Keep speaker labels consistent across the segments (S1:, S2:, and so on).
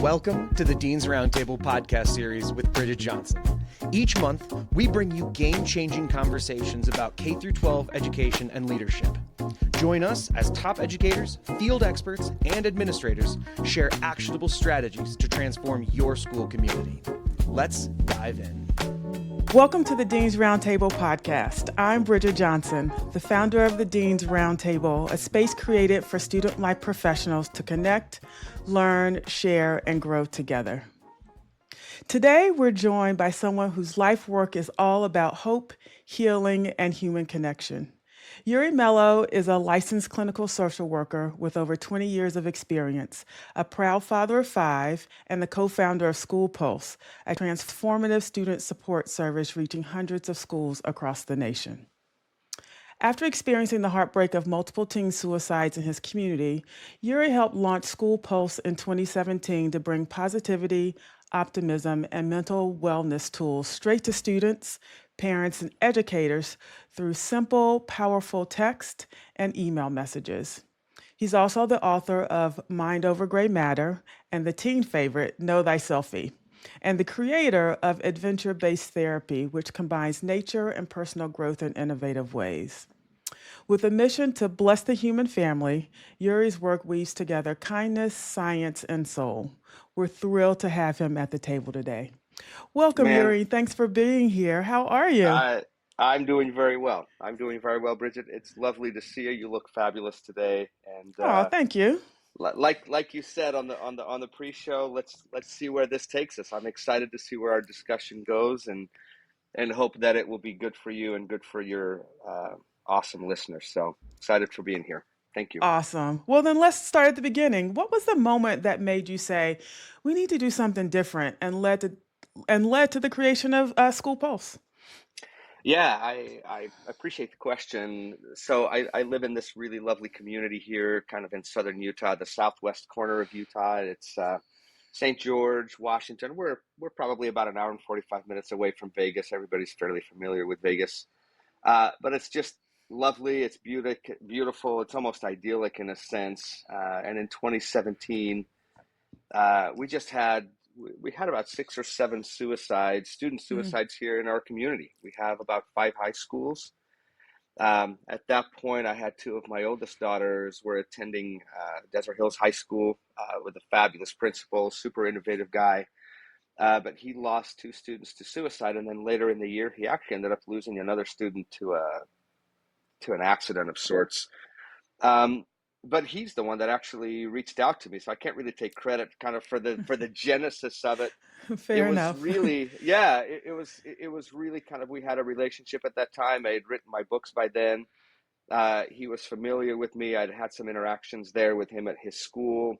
S1: Welcome to the Dean's Roundtable podcast series with Bridget Johnson. Each month, we bring you game-changing conversations about K-12 education and leadership. Join us as top educators, field experts, and administrators share actionable strategies to transform your school community. Let's dive in.
S2: Welcome to the Dean's Roundtable podcast. I'm Bridget Johnson, the founder of the Dean's Roundtable, a space created for student life professionals to connect, learn, share, and grow together. Today, we're joined by someone whose life work is all about hope, healing, and human connection. Yuri Mello is a licensed clinical social worker with over 20 years of experience, a proud father of 5, and the co-founder of School Pulse, a transformative student support service reaching hundreds of schools across the nation. After experiencing the heartbreak of multiple teen suicides in his community, Yuri helped launch School Pulse in 2017 to bring positivity, optimism, and mental wellness tools straight to students, parents, and educators through simple, powerful text and email messages. He's also the author of Mind Over Gray Matter and the teen favorite, Know Thy Selfie, and the creator of Adventure-Based Therapy, which combines nature and personal growth in innovative ways. With a mission to bless the human family, Yuri's work weaves together kindness, science, and soul. We're thrilled to have him at the table today. Welcome, Yuri. Thanks for being here. How are you?
S3: I'm doing very well. Bridget. It's lovely to see you. You look fabulous today. And
S2: thank you.
S3: Like you said on the pre-show, let's see where this takes us. I'm excited to see where our discussion goes, and hope that it will be good for you and good for your awesome listeners. So excited for being here. Thank you.
S2: Awesome. Well, then let's start at the beginning. What was the moment that made you say, we need to do something different, and led to the creation of School Pulse?
S3: Yeah, I appreciate the question. So I live in this really lovely community here, kind of in southern Utah, the southwest corner of Utah. It's St. George, Washington. We're probably about an hour and 45 minutes away from Vegas. Everybody's fairly familiar with Vegas. But it's just lovely. It's beautiful. It's almost idyllic in a sense. And in 2017, we had about 6 or 7 student suicides here in our community. We have about 5 high schools. At that point, I had 2 of my oldest daughters were attending Desert Hills High School with a fabulous principal, super innovative guy. But he lost 2 students to suicide, and then later in the year, he actually ended up losing another student to an accident of sorts. But he's the one that actually reached out to me, so I can't really take credit kind of for the genesis of it.
S2: Fair enough.
S3: It was really kind of, we had a relationship at that time. I had written my books by then. He was familiar with me. I'd had some interactions there with him at his school.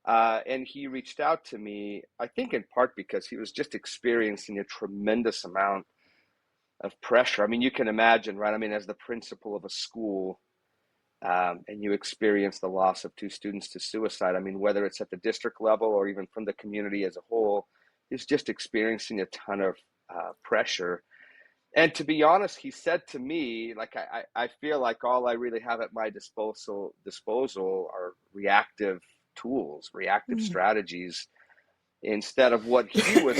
S3: And he reached out to me, I think in part because he was just experiencing a tremendous amount of pressure. I mean, you can imagine, right? I mean, as the principal of a school, and you experience the loss of 2 students to suicide, I mean, whether it's at the district level or even from the community as a whole, is just experiencing a ton of pressure. And to be honest, he said to me, like, I feel like all I really have at my disposal are reactive tools, reactive strategies, instead of what he was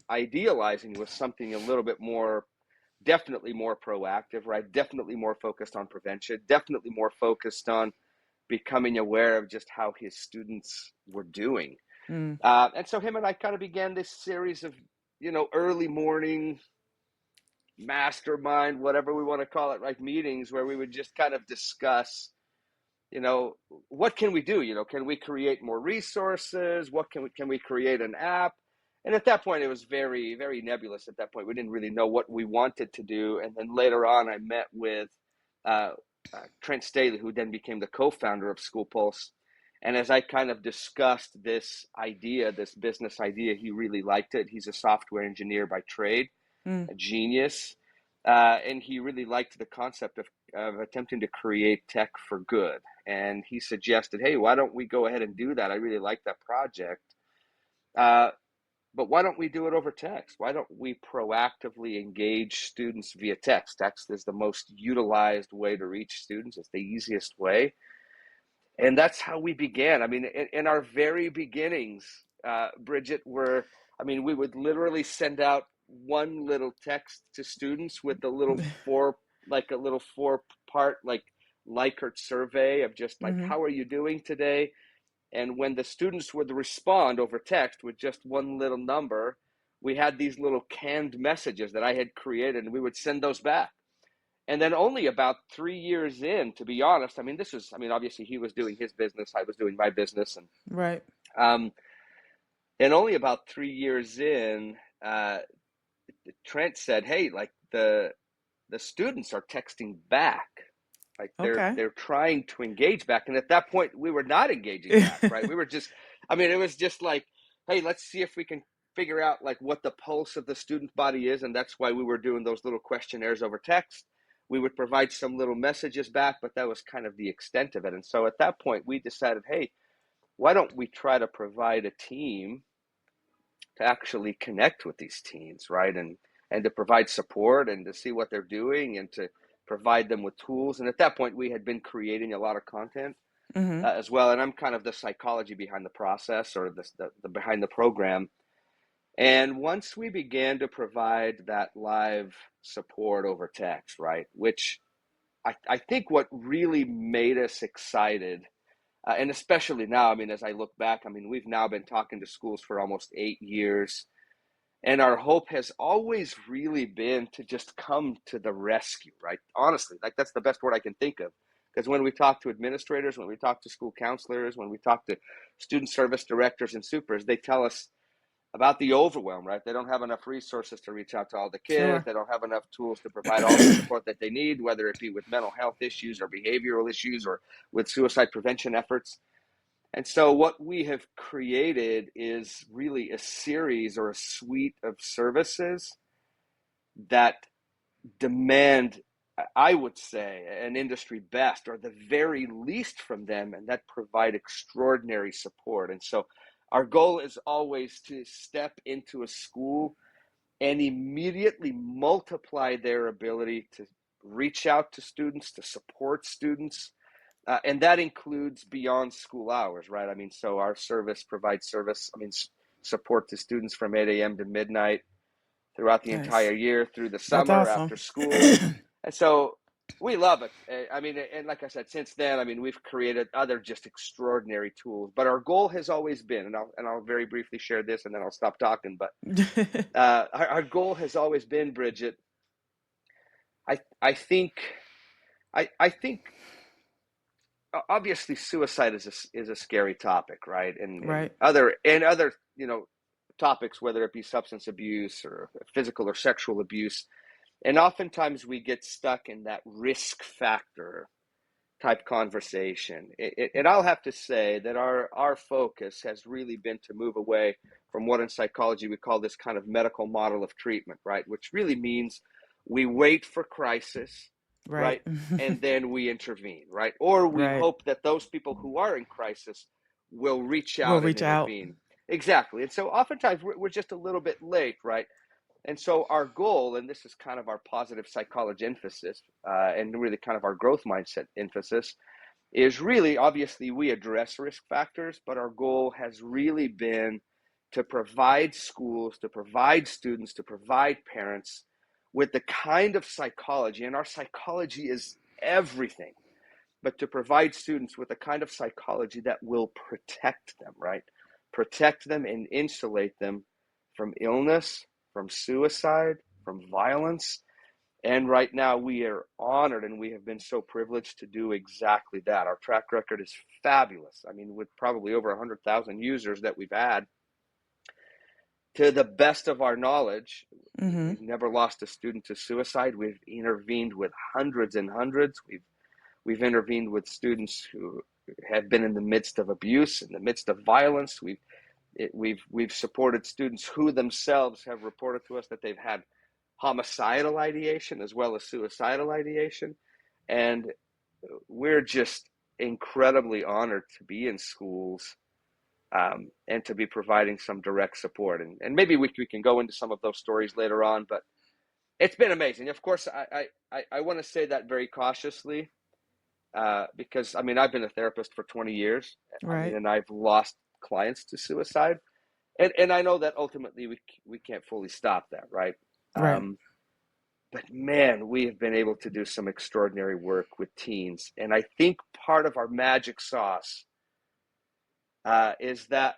S3: idealizing was something a little bit more, definitely more proactive, right? Definitely more focused on prevention, definitely more focused on becoming aware of just how his students were doing. And so him and I kind of began this series of, early morning mastermind, whatever we want to call it, right, meetings where we would just kind of discuss, what can we do? Can we create more resources? What can we create an app? And at that point, it was very, very nebulous. At that point, we didn't really know what we wanted to do. And then later on, I met with Trent Staley, who then became the co-founder of School Pulse. And as I kind of discussed this idea, this business idea, he really liked it. He's a software engineer by trade, a genius. And he really liked the concept of attempting to create tech for good. And he suggested, hey, why don't we go ahead and do that? I really like that project. But why don't we do it over text? Why don't we proactively engage students via text? Text is the most utilized way to reach students. It's the easiest way. And that's how we began. I mean, in our very beginnings, Bridget, were, I mean, we would literally send out one little text to students with a little like a little 4-part, like Likert survey of just like,
S2: Mm-hmm.
S3: how are you doing today? And when the students would respond over text with just one little number, we had these little canned messages that I had created, and we would send those back. And then only about 3 years in, to be honest, I mean, this was, I mean, obviously he was doing his business, I was doing my business,
S2: Right.
S3: um, and only about 3 years in, uh, Trent said, "Hey, like the students are texting back, like
S2: Okay.
S3: they're trying to engage back." And at that point, we were not engaging back, right? We were just, I mean, it was just like, "Hey, let's see if we can figure out like what the pulse of the student body is," and that's why we were doing those little questionnaires over text. We would provide some little messages back, but that was kind of the extent of it. And so at that point, we decided, hey, why don't we try to provide a team to actually connect with these teens, right? And to provide support and to see what they're doing and to provide them with tools. And at that point, we had been creating a lot of content
S2: Mm-hmm.
S3: as well. And I'm kind of the psychology behind the process, or the behind the program. And once we began to provide that live support over text, right, which I think what really made us excited, and especially now, I mean, as I look back, I mean, we've now been talking to schools for almost 8 years. And our hope has always really been to just come to the rescue, right? Honestly, like that's the best word I can think of. Because when we talk to administrators, when we talk to school counselors, when we talk to student service directors and supers, they tell us about the overwhelm, right? They don't have enough resources to reach out to all the kids.
S2: Sure.
S3: They don't have enough tools to provide all the support that they need, whether it be with mental health issues or behavioral issues or with suicide prevention efforts. And so what we have created is really a series or a suite of services that demand, I would say, an industry best or the very least from them, and that provide extraordinary support. And so our goal is always to step into a school and immediately multiply their ability to reach out to students, to support students, and that includes beyond school hours, right? I mean, so our service provides service, I mean, support to students from 8 a.m. to midnight throughout the
S2: Nice.
S3: entire year, through the
S2: That's
S3: summer,
S2: awesome.
S3: after school. And so we love it. I mean, and like I said, since then, I mean, we've created other just extraordinary tools. But our goal has always been, and I'll very briefly share this, and then I'll stop talking. But our goal has always been, Bridget. I think I think obviously suicide is a scary topic, right? And
S2: Right.
S3: other topics, whether it be substance abuse or physical or sexual abuse, and oftentimes we get stuck in that risk factor type conversation. And I'll have to say that our focus has really been to move away from what in psychology we call this kind of medical model of treatment, right? Which really means we wait for crisis,
S2: Right.
S3: right? And then we intervene, right? Or we
S2: Right.
S3: hope that those people who are in crisis will reach
S2: We'll
S3: out and
S2: reach out.
S3: intervene. Exactly. And so oftentimes we're just a little bit late, right? And so our goal, and this is kind of our positive psychology emphasis, and really kind of our growth mindset emphasis, is really obviously we address risk factors, but our goal has really been to provide schools, to provide students, to provide parents with the kind of psychology, and our psychology is everything, but to provide students with the kind of psychology that will protect them, right? Protect them and insulate them from illness, from suicide, from violence. And right now we are honored and we have been so privileged to do exactly that. Our track record is fabulous. I mean, with probably over 100,000 users that we've had, to the best of our knowledge,
S2: Mm-hmm.
S3: we've never lost a student to suicide. We've intervened with hundreds and hundreds. We've intervened with students who have been in the midst of abuse, in the midst of violence. We've supported students who themselves have reported to us that they've had homicidal ideation as well as suicidal ideation. And we're just incredibly honored to be in schools, and to be providing some direct support. And maybe we can go into some of those stories later on, but it's been amazing. Of course, I want to say that very cautiously, because I mean, I've been a therapist for 20 years. I mean,
S2: Right.
S3: and I've lost clients to suicide. and I know that ultimately we can't fully stop that, right?
S2: Right.
S3: But man, we have been able to do some extraordinary work with teens. And I think part of our magic sauce is that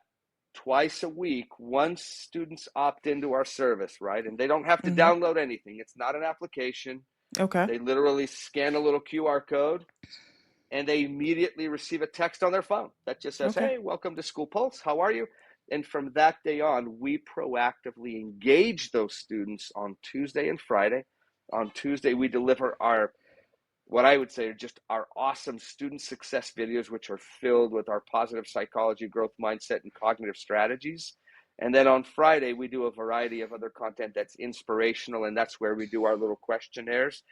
S3: twice a week, once students opt into our service, right? And they don't have to
S2: Mm-hmm.
S3: download anything. It's not an application.
S2: Okay.
S3: They literally scan a little QR code and they immediately receive a text on their phone that just says,
S2: Okay.
S3: hey, welcome to School Pulse. How are you? And from that day on, we proactively engage those students on Tuesday and Friday. On Tuesday, we deliver our, what I would say are just our awesome student success videos, which are filled with our positive psychology, growth mindset, and cognitive strategies. And then on Friday, we do a variety of other content that's inspirational, and that's where we do our little questionnaires.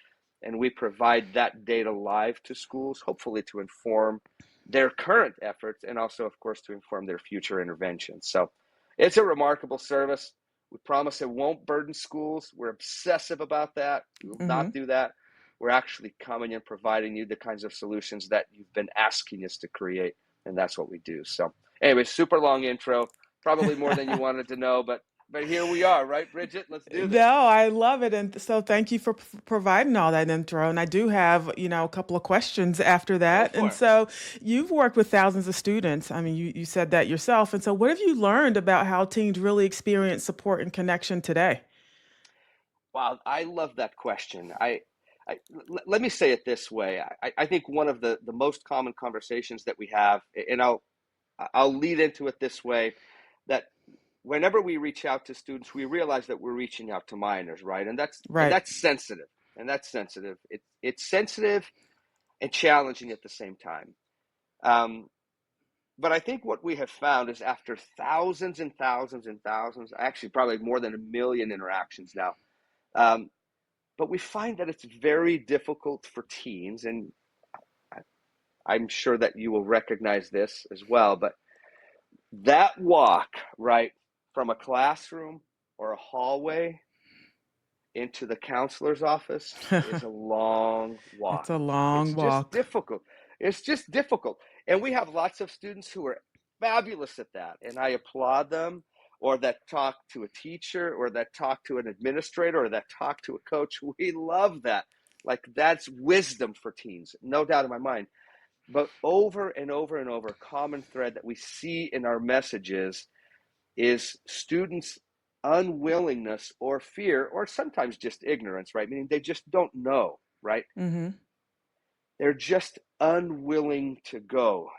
S3: And we provide that data live to schools, hopefully to inform their current efforts and also, of course, to inform their future interventions. So it's a remarkable service. We promise it won't burden schools. We're obsessive about that. We will
S2: Mm-hmm.
S3: not do that. We're actually coming and providing you the kinds of solutions that you've been asking us to create, and that's what we do. So anyway, super long intro, probably more than you wanted to know, but here we are, right, Bridget? Let's do this.
S2: No, I love it. And so thank you for providing all that intro. And I do have, a couple of questions after
S3: Go
S2: that.
S3: for
S2: And
S3: it.
S2: so you've worked with thousands of students. I mean, you said that yourself. And so what have you learned about how teens really experience support and connection today?
S3: Wow, I love that question. Let me say it this way. I think one of the most common conversations that we have, and I'll lead into it this way, that whenever we reach out to students, we realize that we're reaching out to minors, right? And
S2: Right.
S3: that's sensitive, and that's sensitive. It's sensitive and challenging at the same time. Um, but I think what we have found is after thousands and thousands and thousands, actually probably more than 1 million interactions now, um, but we find that it's very difficult for teens, and I'm sure that you will recognize this as well, but that walk, right, from a classroom or a hallway into the counselor's office is a long
S2: It's
S3: walk.
S2: a
S3: It's
S2: long
S3: just
S2: walk.
S3: difficult. It's just difficult. And we have lots of students who are fabulous at that, and I applaud them, or that talk to a teacher, or that talk to an administrator, or that talk to a coach. We love that. Like, that's wisdom for teens, no doubt in my mind. But over and over and over, common thread that we see in our messages is students' unwillingness or fear, or sometimes just ignorance, right? Meaning they just don't know, right?
S2: Mm-hmm.
S3: They're just unwilling to go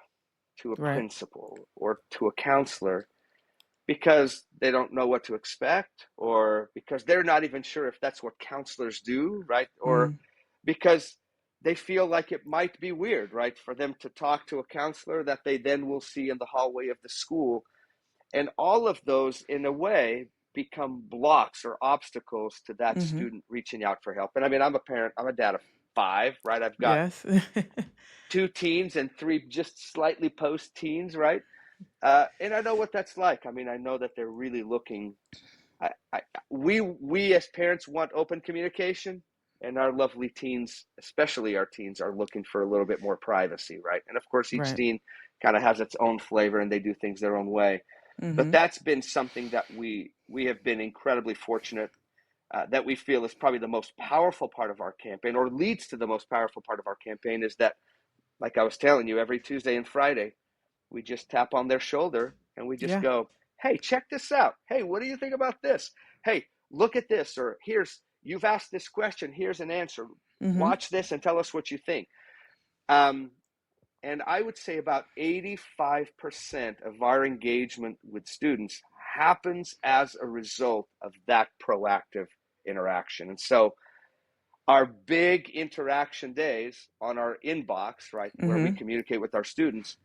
S3: to a
S2: Right.
S3: principal or to a counselor because they don't know what to expect, or because they're not even sure if that's what counselors do, right? Or
S2: Mm.
S3: because they feel like it might be weird, right, for them to talk to a counselor that they then will see in the hallway of the school. And all of those, in a way, become blocks or obstacles to that
S2: Mm-hmm.
S3: student reaching out for help. And I mean, I'm a parent, I'm a dad of 5, right? I've got
S2: Yes.
S3: 2 teens and 3 just slightly post teens, right? And I know what that's like. I mean, I know that they're really looking. We as parents want open communication, and our lovely teens, especially our teens, are looking for a little bit more privacy, right? And of course, each
S2: Right.
S3: teen kind of has its own flavor, and they do things their own way. But
S2: Mm-hmm.
S3: that's been something that we have been incredibly fortunate, that we feel is probably the most powerful part of our campaign, or leads to the most powerful part of our campaign, is that, like I was telling you, every Tuesday and Friday, we just tap on their shoulder and we just
S2: Yeah.
S3: go, hey, check this out. Hey, what do you think about this? Hey, look at this. Or you've asked this question. Here's an answer.
S2: Mm-hmm.
S3: Watch this and tell us what you think. Um, and I would say about 85% of our engagement with students happens as a result of that proactive interaction. And so our big interaction days on our inbox, right, where we
S2: Mm-hmm.
S3: communicate with our students,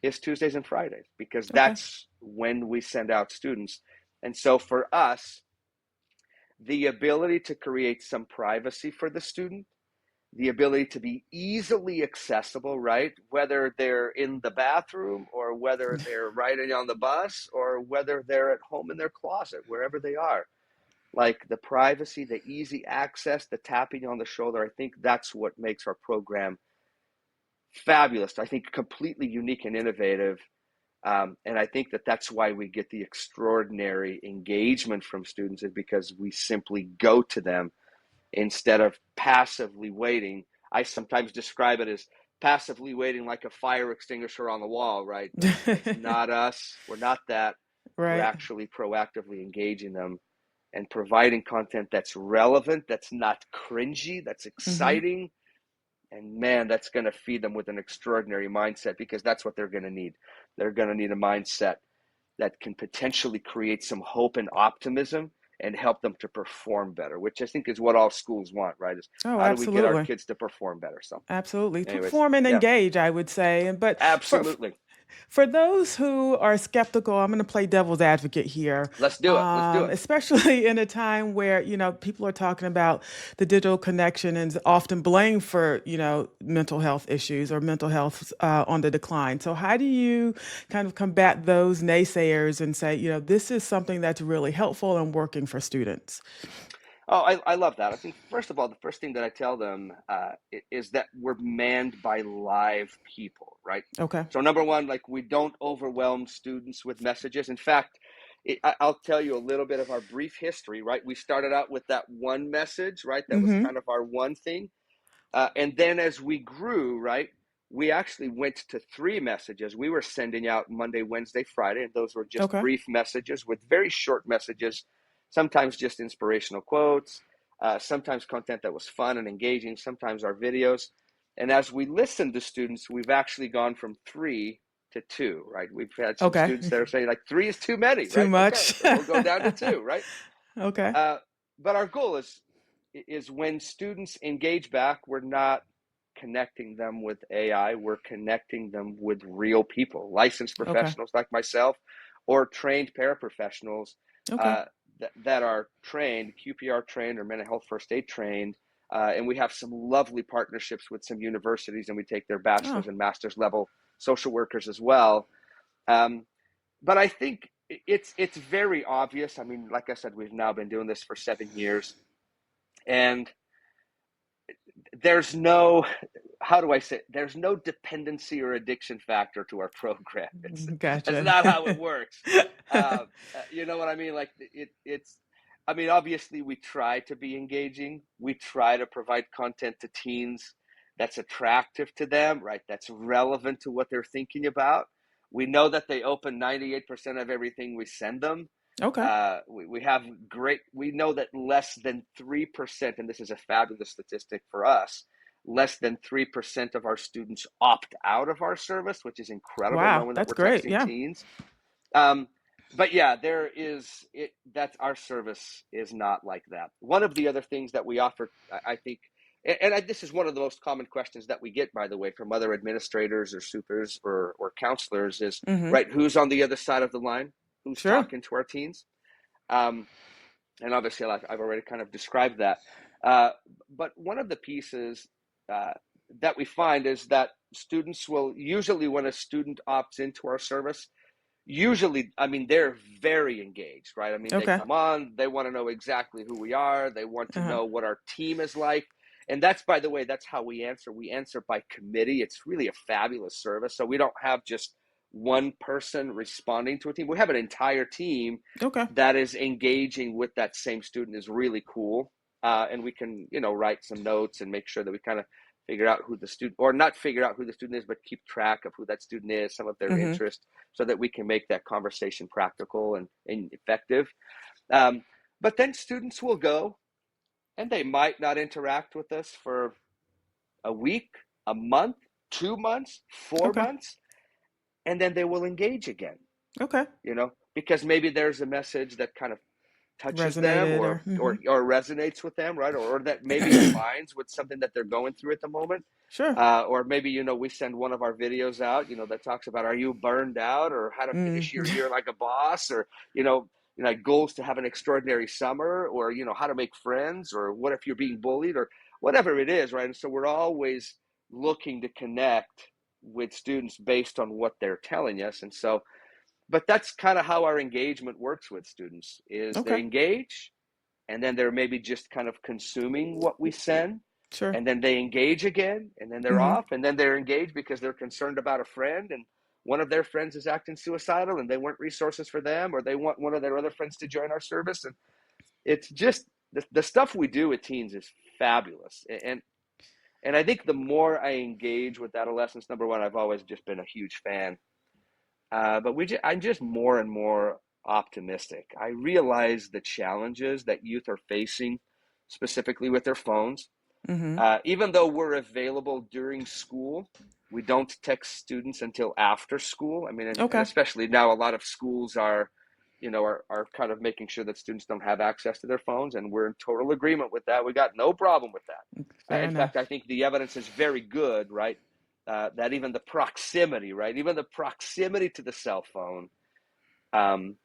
S3: is Tuesdays and Fridays, because
S2: Okay.
S3: that's when we send out students. And so for us, the ability to create some privacy for the student, the ability to be easily accessible, right? Whether they're in the bathroom, or whether they're riding on the bus, or whether they're at home in their closet, wherever they are. Like, the privacy, the easy access, the tapping on the shoulder, I think that's what makes our program fabulous. I think completely unique and innovative. And I think that that's why we get the extraordinary engagement from students, is because we simply go to them instead of passively waiting. I sometimes describe it as passively waiting like a fire extinguisher on the wall, right? That's not us. We're not that. We're
S2: Right.
S3: actually proactively engaging them and providing content that's relevant, that's not cringy, that's
S2: Mm-hmm.
S3: exciting. And man, that's going to feed them with an extraordinary mindset, because that's what they're going to need. They're going to need a mindset that can potentially create some hope and optimism and help them to perform better, which I think is what all schools want, right? Is
S2: Oh,
S3: how do we get our
S2: absolutely.
S3: kids to perform better? So,
S2: Absolutely.
S3: anyways,
S2: Perform and
S3: yeah,
S2: engage, I would say. But for
S3: absolutely.
S2: For those who are skeptical, I'm going to play devil's advocate here,
S3: Let's do it. Let's do it.
S2: especially in a time where, people are talking about the digital connection and is often blamed for, mental health issues or mental health on the decline. So how do you kind of combat those naysayers and say, this is something that's really helpful and working for students?
S3: Oh, I love that. I think, first of all, the first thing that I tell them is that we're manned by live people, right?
S2: Okay.
S3: So, number one, like, we don't overwhelm students with messages. In fact, I'll tell you a little bit of our brief history, right? We started out with that one message, right? That was
S2: Mm-hmm.
S3: kind of our one thing. And then as we grew, right, we actually went to three messages. We were sending out Monday, Wednesday, Friday, and those were just
S2: Okay.
S3: brief messages with very short messages, sometimes just inspirational quotes, sometimes content that was fun and engaging, sometimes our videos. And as we listened to students, we've actually gone from three to two, right? We've had some
S2: Okay.
S3: students that are saying, like, three is too many,
S2: Too
S3: right? Okay,
S2: much.
S3: so we'll go down to two, right?
S2: Okay.
S3: But our goal is when students engage back, we're not connecting them with AI. We're connecting them with real people, licensed
S2: Okay.
S3: professionals like myself, or trained paraprofessionals
S2: Okay.
S3: uh, that are trained, QPR trained or mental health first aid trained. And we have some lovely partnerships with some universities, and we take their
S2: Oh,
S3: bachelor's and master's level social workers as well. Um, but I think it's very obvious. I mean, like I said, we've now been doing this for 7 years, and there's no, how do I say it? There's no dependency or addiction factor to our program. That's
S2: gotcha.
S3: not how it works. You know what I mean? Like, it's, I mean, obviously we try to be engaging. We try to provide content to teens that's attractive to them, right? That's relevant to what they're thinking about. We know that they open 98% of everything we send them.
S2: Okay.
S3: We have great, we know that less than 3%, and this is a fabulous statistic for us, less than 3% of our students opt out of our service, which is incredible,
S2: Wow,
S3: knowing that
S2: that's
S3: we're
S2: great.
S3: texting
S2: Yeah.
S3: teens. But yeah, there is it, that's, our service is not like that. One of the other things that we offer, I think, this is one of the most common questions that we get, by the way, from other administrators or supers or counselors is,
S2: Mm-hmm.
S3: right, who's on the other side of the line? Who's
S2: Sure.
S3: talking to our teens? Um, and obviously, I've already kind of described that. But one of the pieces uh, that we find is that students will usually, when a student opts into our service, usually, I mean, they're very engaged, right? I mean, they
S2: Okay.
S3: come on, they want to know exactly who we are, they want to
S2: Uh-huh.
S3: know what our team is like. And that's, by the way, that's how we answer. We answer by committee. It's really a fabulous service. So we don't have just one person responding to a team. We have an entire team
S2: Okay.
S3: that is engaging with that same student. Is really cool. And we can, write some notes and make sure that we kind of figure out who the student, or not figure out who the student is, but keep track of who that student is, some of their
S2: Mm-hmm.
S3: interests, so that we can make that conversation practical and effective. But then students will go, and they might not interact with us for a week, a month, 2 months, four
S2: Okay.
S3: months, and then they will engage again,
S2: Okay.
S3: because maybe there's a message that kind of touches them,
S2: Resonated
S3: or
S2: or mm-hmm.
S3: resonates with them, right? Or that maybe aligns with something that they're going through at the moment.
S2: Sure.
S3: Or maybe, we send one of our videos out, that talks about, are you burned out, or how to finish your
S2: Mm.
S3: year like a boss, or, goals to have an extraordinary summer, or, how to make friends, or what if you're being bullied, or whatever it is, right? And so we're always looking to connect with students based on what they're telling us. And so, but that's kind of how our engagement works with students, is they
S2: Okay.
S3: engage, and then they're maybe just kind of consuming what we send,
S2: Sure.
S3: and then they engage again, and then they're
S2: Mm-hmm.
S3: off, and then they're engaged because they're concerned about a friend, and one of their friends is acting suicidal and they want resources for them, or they want one of their other friends to join our service. And it's just the stuff we do with teens is fabulous. And I think the more I engage with adolescents, number one, I've always just been a huge fan. But I'm just more and more optimistic. I realize the challenges that youth are facing, specifically with their phones. Even though we're available during school, we don't text students until after school. I mean, and
S2: Okay.
S3: especially now, a lot of schools are kind of making sure that students don't have access to their phones, and we're in total agreement with that. We got no problem with that.
S2: Fair
S3: In
S2: enough.
S3: fact, I think the evidence is very good, right? That even the proximity, right? Even the proximity to the cell phone, I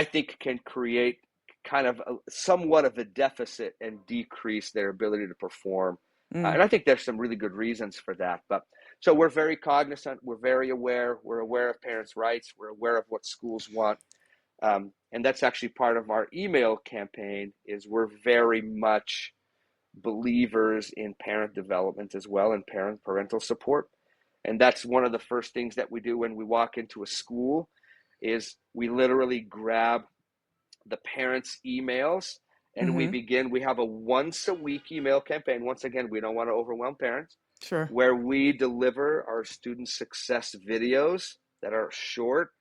S3: think can create kind of somewhat of a deficit and decrease their ability to perform. And I think there's some really good reasons for that. But so we're very cognizant, we're very aware, we're aware of parents' rights, we're aware of what schools want. And that's actually part of our email campaign, is we're very much believers in parent development as well, and parental support. And that's one of the first things that we do when we walk into a school, is we literally grab the parents' emails and we have a once a week email campaign. Once again, we don't want to overwhelm parents.
S2: Sure.
S3: Where we deliver our student success videos that are short,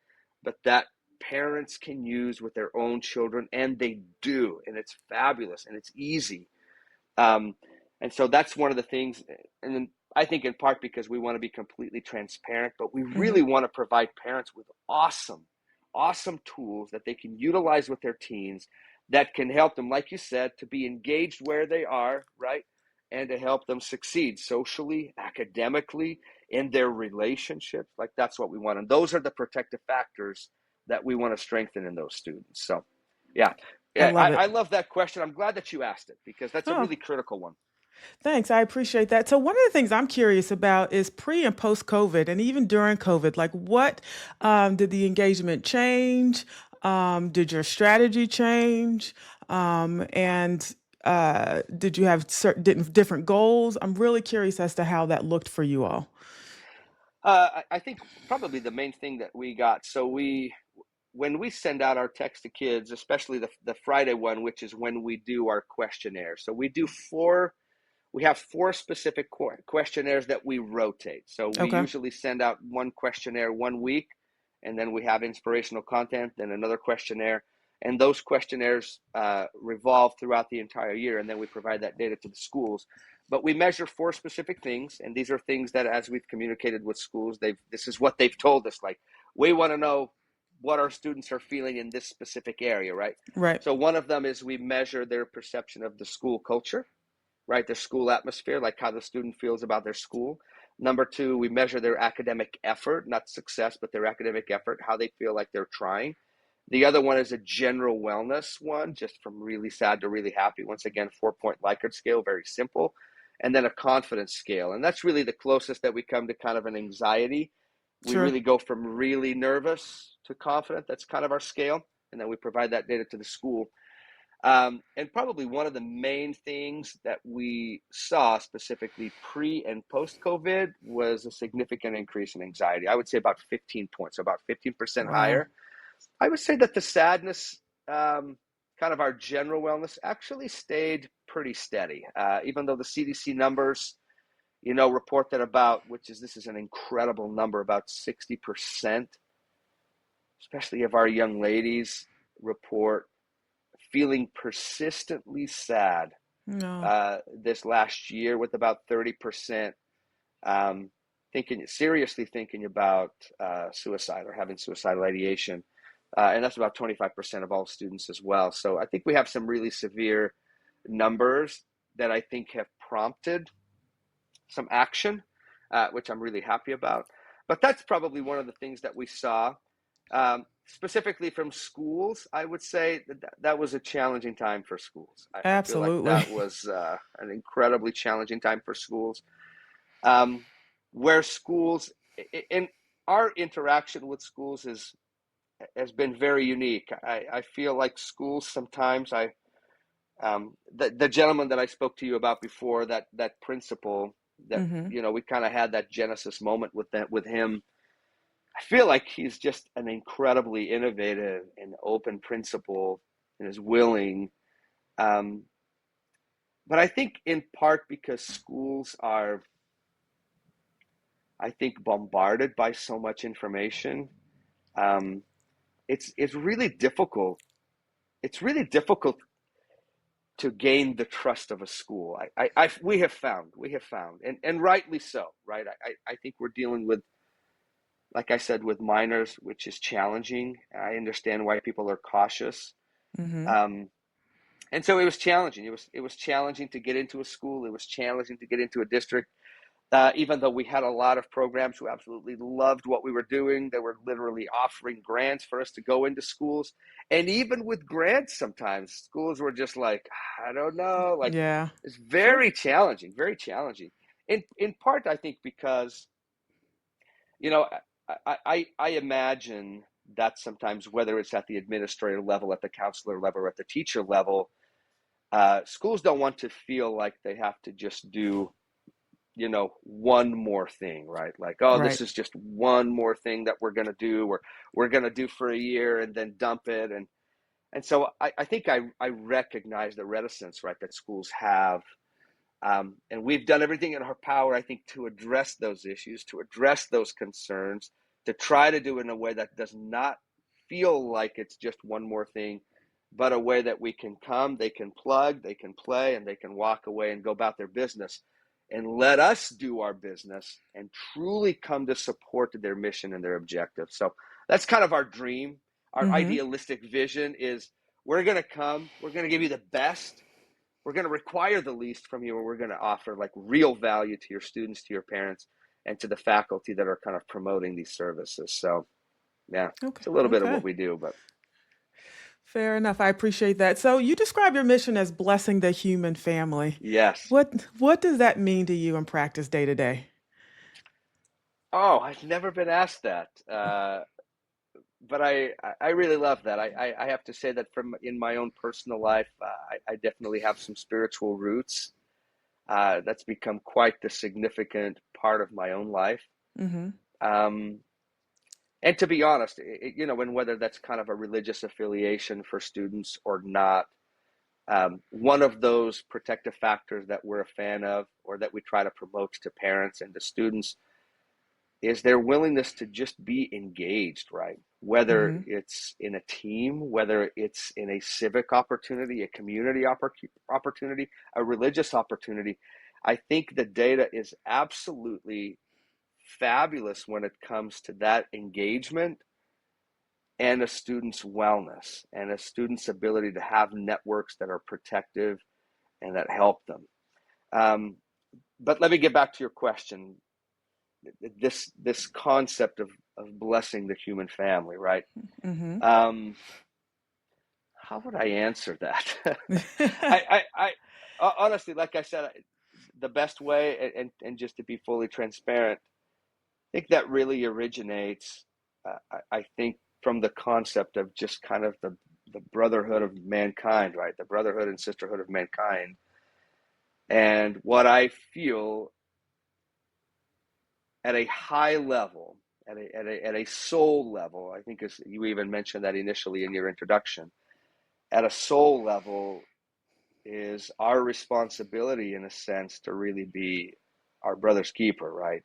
S3: but that parents can use with their own children, and they do, and it's fabulous and it's easy. And so that's one of the things, and then I think in part because we want to be completely transparent, but we really want to provide parents with awesome tools that they can utilize with their teens that can help them, like you said, to be engaged where they are, right? And to help them succeed socially, academically, in their relationships. Like, that's what we want. And those are the protective factors that we want to strengthen in those students. So, yeah. I love that question. I'm glad that you asked it, because that's a really critical one.
S2: Thanks. I appreciate that. So, one of the things I'm curious about is pre and post COVID, and even during COVID, like what did the engagement change? Did your strategy change? And did you have certain different goals? I'm really curious as to how that looked for you all.
S3: I think probably the main thing that we got, so when we send out our text to kids, especially the Friday one, which is when we do our questionnaire. So we have four specific questionnaires that we rotate. So we usually send out one questionnaire 1 week, and then we have inspirational content, then another questionnaire. And those questionnaires revolve throughout the entire year, and then we provide that data to the schools. But we measure four specific things, and these are things that, as we've communicated with schools, this is what they've told us. Like, we want to know what our students are feeling in this specific area, right?
S2: Right.
S3: So one of them is we measure their perception of the school culture, right? The school atmosphere, like how the student feels about their school. Number two, we measure their academic effort, not success, but their academic effort, how they feel like they're trying. The other one is a general wellness one, just from really sad to really happy. Once again, 4-point Likert scale, very simple. And then a confidence scale. And that's really the closest that we come to kind of an anxiety. We really go from really nervous to confident. That's kind of our scale. And then we provide that data to the school. And probably one of the main things that we saw specifically pre and post COVID was a significant increase in anxiety. I would say about 15 points, so about 15% higher. I would say that the sadness, kind of our general wellness, actually stayed pretty steady, even though the CDC numbers, report that this is an incredible number, about 60%, especially of our young ladies, report feeling persistently sad this last year, with about 30% seriously thinking about suicide or having suicidal ideation. And that's about 25% of all students as well. So I think we have some really severe numbers that I think have prompted some action, which I'm really happy about. But that's probably one of the things that we saw. Specifically from schools, I would say that was a challenging time for schools. I feel like that was an incredibly challenging time for schools. Where schools, in our interaction with schools has been very unique. I feel like schools sometimes, the gentleman that I spoke to you about before, that principal, that we kind of had that Genesis moment with him. I feel like he's just an incredibly innovative and open principal and is willing. Um, but I think in part because schools are, I think, bombarded by so much information. Um, it's really difficult. It's really difficult to gain the trust of a school. We have found, and rightly so, right? I think we're dealing with, like I said, with minors, which is challenging. I understand why people are cautious.
S2: Mm-hmm.
S3: Um, and so it was challenging. It was challenging to get into a school. It was challenging to get into a district. Even though we had a lot of programs who absolutely loved what we were doing, they were literally offering grants for us to go into schools. And even with grants, sometimes schools were just like, I don't know, like
S2: Yeah.
S3: it's
S2: Sure.
S3: very challenging, very challenging. In part, I think because, you know, I imagine that sometimes, whether it's at the administrator level, at the counselor level, or at the teacher level, schools don't want to feel like they have to just do, one more thing, right? Like, oh, this
S2: Right.
S3: is just one more thing that we're going to do, or we're going to do for a year and then dump it. And so I think I recognize the reticence, right, that schools have. And we've done everything in our power, I think, to address those issues, to address those concerns, to try to do it in a way that does not feel like it's just one more thing, but a way that we can come, they can plug, they can play, and they can walk away and go about their business and let us do our business and truly come to support their mission and their objectives. So that's kind of our dream. Our
S2: Mm-hmm.
S3: idealistic vision is we're going to come, we're going to give you the best, we're going to require the least from you, and we're going to offer like real value to your students, to your parents, and to the faculty that are kind of promoting these services. So yeah,
S2: Okay.
S3: it's a little bit of
S2: Okay.
S3: what we do, but
S2: Fair enough. I appreciate that. So you describe your mission as blessing the human family.
S3: yes.
S2: What does that mean to you in practice day to day?
S3: Oh, I've never been asked that. But I really love that. I have to say that from in my own personal life, I definitely have some spiritual roots. That's become quite the significant part of my own life.
S2: Mm-hmm.
S3: Um, And to be honest, and whether that's kind of a religious affiliation for students or not, one of those protective factors that we're a fan of, or that we try to promote to parents and to students, is their willingness to just be engaged, right? Whether
S2: Mm-hmm.
S3: it's in a team, whether it's in a civic opportunity, a community opportunity, a religious opportunity. I think the data is absolutely fabulous when it comes to that engagement and a student's wellness and a student's ability to have networks that are protective and that help them. Um, but let me get back to your question. This concept of blessing the human family, right?
S2: Mm-hmm.
S3: Um, how would I answer that? I honestly, like I said, the best way, and just to be fully transparent, I think that really originates, I think, from the concept of just kind of the brotherhood of mankind, right? The brotherhood and sisterhood of mankind. And what I feel at a high level, at a soul level, I think, as you even mentioned that initially in your introduction, at a soul level is our responsibility, in a sense, to really be our brother's keeper, right?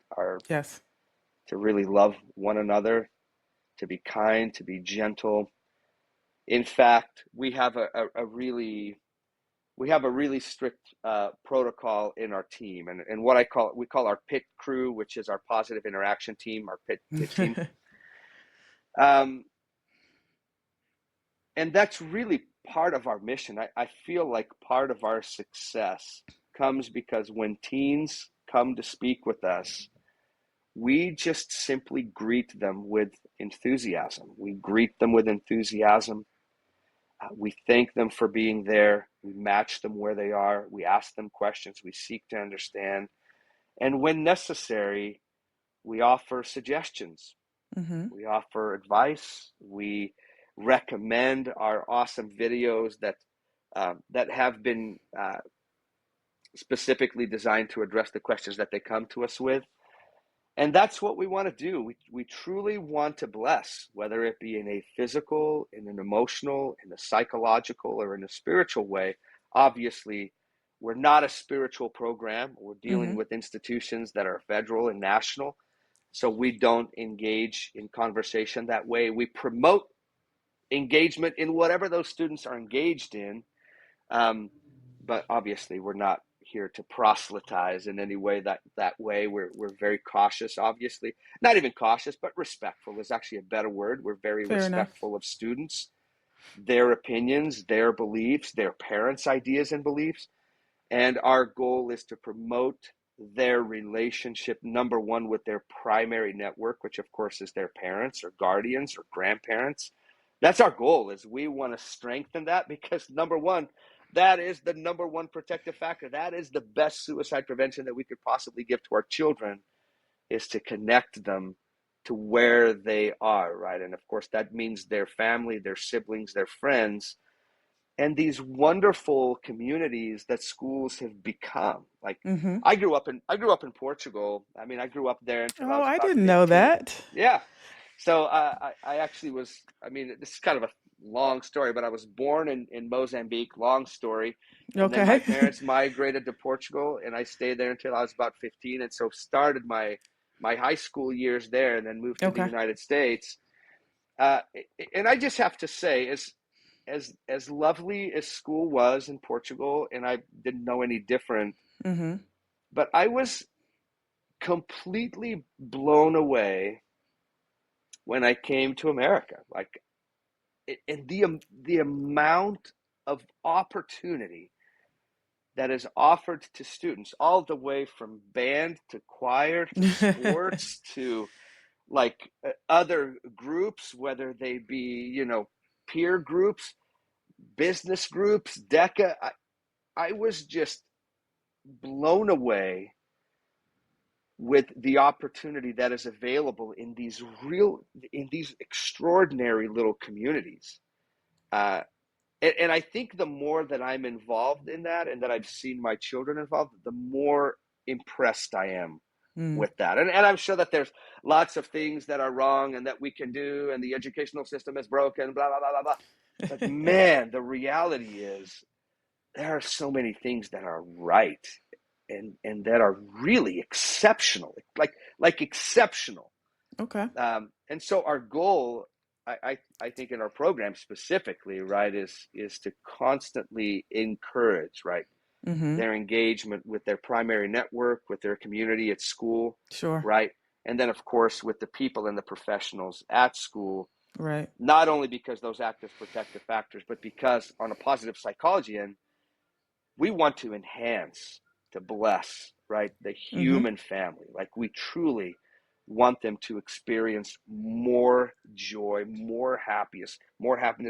S2: Yes.
S3: To really love one another, to be kind, to be gentle. In fact, we have a really strict protocol in our team, and what we call our PIT crew, which is our positive interaction team, our PIT team, um, and that's really part of our mission. I feel like part of our success comes because when teens come to speak with us, we just simply greet them with enthusiasm. We greet them with enthusiasm. We thank them for being there. We match them where they are. We ask them questions. We seek to understand. And when necessary, we offer suggestions.
S2: Mm-hmm.
S3: We offer advice. We recommend our awesome videos that have been specifically designed to address the questions that they come to us with. And that's what we want to do. We truly want to bless, whether it be in a physical, in an emotional, in a psychological, or in a spiritual way. Obviously, we're not a spiritual program. We're dealing
S2: Mm-hmm.
S3: with institutions that are federal and national. So we don't engage in conversation that way. We promote engagement in whatever those students are engaged in. But obviously, we're not here to proselytize in any way that way. We're very cautious, obviously. Not even cautious, but respectful is actually a better word. We're very
S2: Fair enough.
S3: respectful of students, their opinions, their beliefs, their parents' ideas and beliefs. And our goal is to promote their relationship, number one, with their primary network, which of course is their parents or guardians or grandparents. That's our goal, is we want to strengthen that, because number one, that is the number one protective factor. That is the best suicide prevention that we could possibly give to our children, is to connect them to where they are, right? And of course, that means their family, their siblings, their friends, and these wonderful communities that schools have become. Like,
S2: Mm-hmm.
S3: I grew up in Portugal. I mean, I grew up there until I
S2: Oh,
S3: was
S2: I
S3: about
S2: didn't know
S3: 15.
S2: that.
S3: Yeah. So I actually was, I mean, this is kind of a long story, but I was born in Mozambique, long story. And then my
S2: Okay.
S3: parents migrated to Portugal, and I stayed there until I was about 15. And so started my high school years there, and then moved to the
S2: Okay.
S3: United States. Uh, and I just have to say, as lovely as school was in Portugal, and I didn't know any different,
S2: Mm-hmm.
S3: but I was completely blown away when I came to America. Like, and the amount of opportunity that is offered to students, all the way from band to choir to sports to like other groups, whether they be, peer groups, business groups, DECA. I was just blown away with the opportunity that is available in these extraordinary little communities. Uh, and I think the more that I'm involved in that, and that I've seen my children involved, the more impressed I am
S2: Mm.
S3: with that. And I'm sure that there's lots of things that are wrong and that we can do, and the educational system is broken, blah, blah, blah, blah, blah. But man, the reality is there are so many things that are right, and that are really exceptional, like exceptional.
S2: Okay.
S3: And so our goal, I think in our program specifically, right, is to constantly encourage, right,
S2: Mm-hmm.
S3: their engagement with their primary network, with their community at school,
S2: Sure.
S3: right, and then of course with the people and the professionals at school.
S2: Right.
S3: Not only because those act as protective factors, but because on a positive psychology end, we want to enhance, to bless, right, the
S2: Mm-hmm.
S3: human family. Like, we truly want them to experience more joy, more happiness,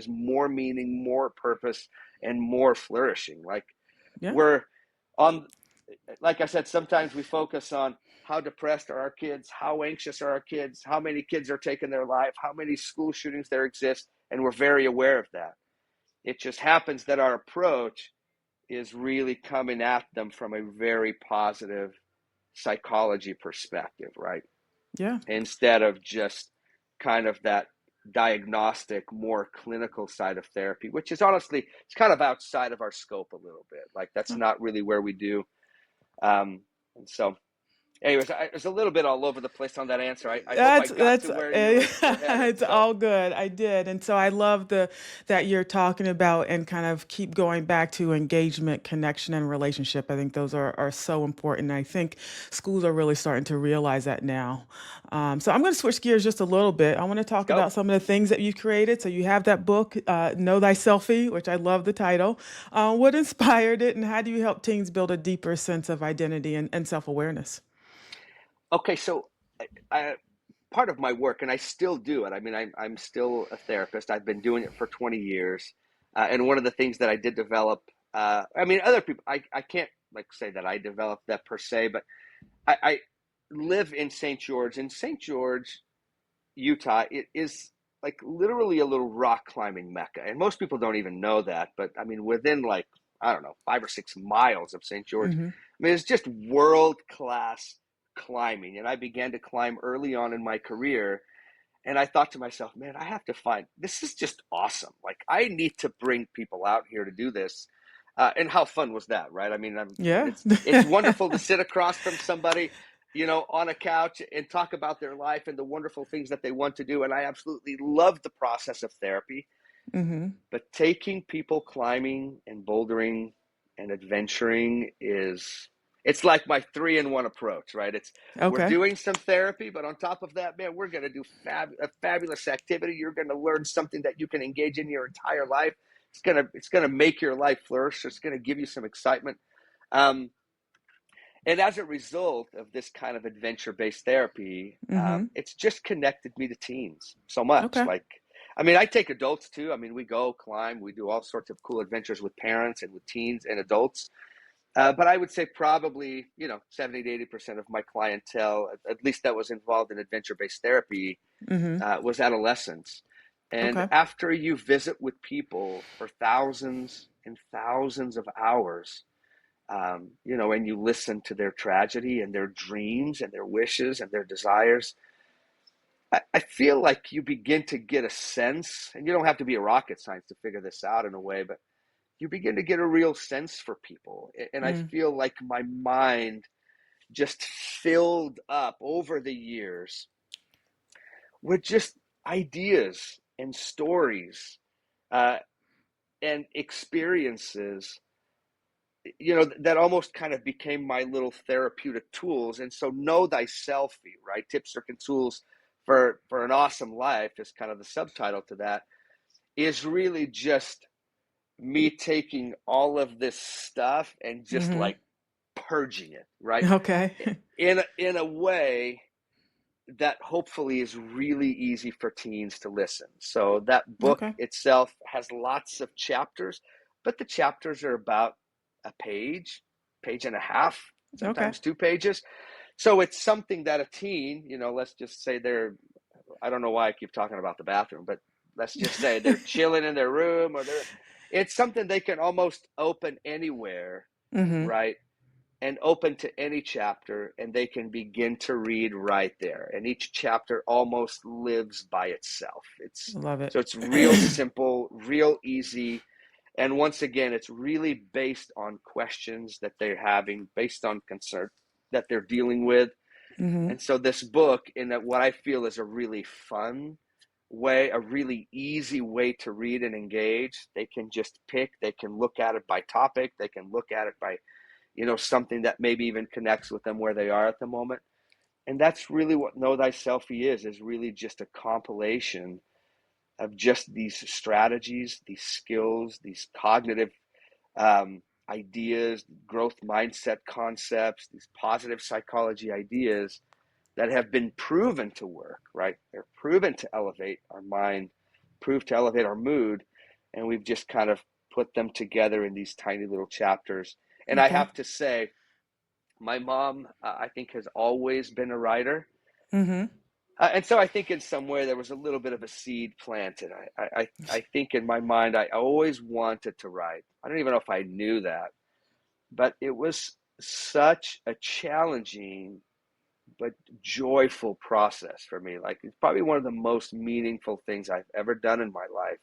S3: more meaning, more purpose, and more flourishing. Like,
S2: Yeah.
S3: we're on, like I said, sometimes we focus on how depressed are our kids, how anxious are our kids, how many kids are taking their life, how many school shootings there exist, and we're very aware of that. It just happens that our approach is really coming at them from a very positive psychology perspective, right?
S2: Yeah.
S3: Instead of just kind of that diagnostic, more clinical side of therapy, which is honestly, it's kind of outside of our scope a little bit. Like, that's not really where we do. And so, anyways, it was a little bit all over the place on that answer. I hope I got
S2: That's
S3: to where you were headed.
S2: it's all good. I did. And so I love that you're talking about and kind of keep going back to engagement, connection, and relationship. I think those are so important. I think schools are really starting to realize that now. So I'm going to switch gears just a little bit. I want to
S3: Let's
S2: talk
S3: go.
S2: about some of the things that you've created. So you have that book, Know Thy Selfie, which I love the title. What inspired it, and how do you help teens build a deeper sense of identity and self-awareness?
S3: Okay, so part of my work, and I still do it. I mean, I'm still a therapist. I've been doing it for 20 years. And one of the things that I did develop, I mean, other people, I can't like say that I developed that per se, but I live in St. George. In St. George, Utah, it is like literally a little rock climbing mecca. And most people don't even know that. But I mean, within like, I don't know, 5 or 6 miles of St. George,
S2: Mm-hmm.
S3: I mean, it's just world class climbing, and I began to climb early on in my career. And I thought to myself, man, I have to find, this is just awesome. Like, I need to bring people out here to do this. And how fun was that, right? I mean,
S2: Yeah.
S3: it's wonderful to sit across from somebody, on a couch and talk about their life and the wonderful things that they want to do. And I absolutely love the process of therapy.
S2: Mm-hmm.
S3: But taking people climbing and bouldering and adventuring it's like my 3-in-1 approach, right? We're
S2: Okay.
S3: doing some therapy, but on top of that, man, we're going to do a fabulous activity. You're going to learn something that you can engage in your entire life. It's going to make your life flourish. It's going to give you some excitement. And as a result of this kind of adventure-based therapy,
S2: Mm-hmm.
S3: it's just connected me to teens so much.
S2: Okay.
S3: Like, I mean, I take adults too. I mean, we go climb, we do all sorts of cool adventures with parents and with teens and adults. But I would say probably, 70 to 80% of my clientele, at least that was involved in adventure-based therapy,
S2: Mm-hmm.
S3: was adolescents. And
S2: Okay.
S3: after you visit with people for thousands and thousands of hours, and you listen to their tragedy and their dreams and their wishes and their desires, I feel like you begin to get a sense, and you don't have to be a rocket science to figure this out in a way, but you begin to get a real sense for people. And I
S2: Mm.
S3: feel like my mind just filled up over the years with just ideas and stories uh, and experiences, that almost kind of became my little therapeutic tools. And so know thyself, right? Tips, tricks, and tools for an awesome life is kind of the subtitle to that, is really just me taking all of this stuff and just
S2: Mm-hmm.
S3: like purging it, right?
S2: Okay.
S3: In a way that hopefully is really easy for teens to listen. So that book
S2: Okay.
S3: itself has lots of chapters, but the chapters are about a page and a half,
S2: Okay.
S3: sometimes 2 pages. So it's something that a teen, let's just say I don't know why I keep talking about the bathroom, but let's just say they're chilling in their room, it's something they can almost open anywhere,
S2: Mm-hmm.
S3: right? And open to any chapter, and they can begin to read right there. And each chapter almost lives by itself.
S2: Love it.
S3: So it's real simple, real easy. And once again, it's really based on questions that they're having, based on concern that they're dealing with.
S2: Mm-hmm.
S3: And so this book, in that what I feel is a really fun way, a really easy way to read and engage, they can just pick, they can look at it by topic, they can look at it by, something that maybe even connects with them where they are at the moment. And that's really what Know Thyself is really just a compilation of just these strategies, these skills, these cognitive ideas, growth mindset concepts, these positive psychology ideas that have been proven to work, right? They're proven to elevate our mind, prove to elevate our mood. And we've just kind of put them together in these tiny little chapters. And I
S2: Okay.
S3: have to say, my mom, I think, has always been a writer.
S2: Mm-hmm.
S3: And so I think in some way there was a little bit of a seed planted. I think in my mind, I always wanted to write. I don't even know if I knew that, but it was such a challenging but joyful process for me. Like, it's probably one of the most meaningful things I've ever done in my life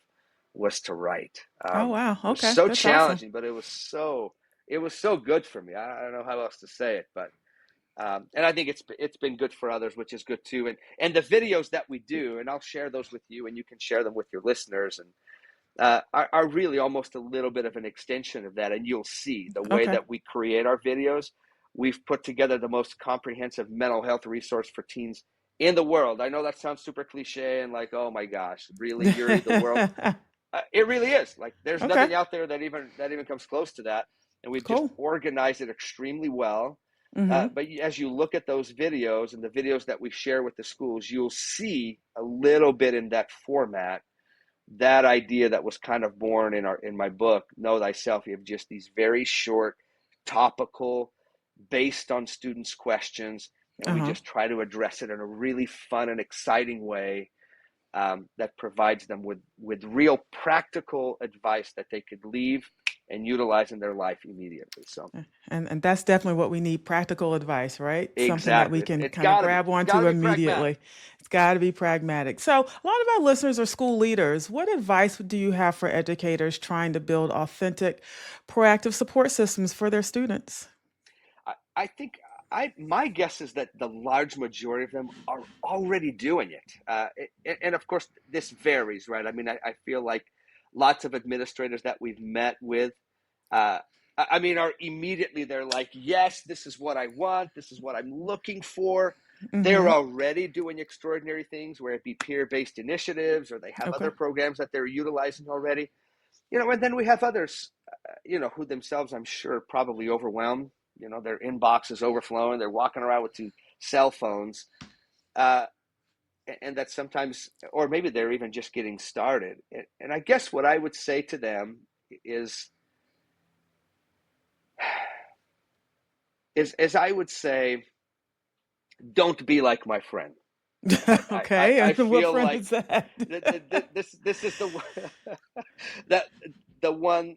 S3: was to write.
S2: Oh wow.
S3: It was
S2: Okay.
S3: so
S2: That's awesome.
S3: challenging, but it was so good for me. I don't know how else to say it, but and I think it's been good for others, which is good too. And the videos that we do, and I'll share those with you, and you can share them with your listeners, and are really almost a little bit of an extension of that. And you'll see the way
S2: Okay.
S3: that we create our videos. We've put together the most comprehensive mental health resource for teens in the world. I know that sounds super cliche and like, oh my gosh, really, Yuri, the world? It really is. Like, there's
S2: Okay.
S3: nothing out there that even comes close to that. And we've just
S2: Cool.
S3: organized it extremely well.
S2: Mm-hmm.
S3: But as you look at those videos and the videos that we share with the schools, you'll see a little bit in that format, that idea that was kind of born in my book, Know Thyself. You have just these very short, topical, based on students' questions, and we
S2: Uh-huh.
S3: just try to address it in a really fun and exciting way, that provides them with real practical advice that they could leave and utilize in their life immediately. So
S2: And that's definitely what we need, practical advice, right? Something that we
S3: exactly,
S2: can
S3: it's
S2: kind of
S3: got to be,
S2: grab
S3: it's got
S2: onto
S3: to be pragmatic.
S2: immediately. It's got to be pragmatic. So, a lot of our listeners are school leaders. What advice do you have for educators trying to build authentic, proactive support systems for their students?
S3: I think my guess is that the large majority of them are already doing it. And of course, this varies, right? I mean, I feel like lots of administrators that we've met with, uh, I mean, are immediately, they're like, yes, this is what I want. This is what I'm looking for. They're
S2: Mm-hmm.
S3: already doing extraordinary things, where it be peer-based initiatives, or they have
S2: Okay.
S3: other programs that they're utilizing already. And then we have others, who themselves, I'm sure, probably overwhelmed. Their inbox is overflowing. They're walking around with two cell phones, uh, and that sometimes, or maybe they're even just getting started. And I guess what I would say to them is, is I would say, don't be like my friend.
S2: Okay.
S3: I
S2: And what
S3: feel
S2: friend
S3: like
S2: is that?
S3: this is the that the one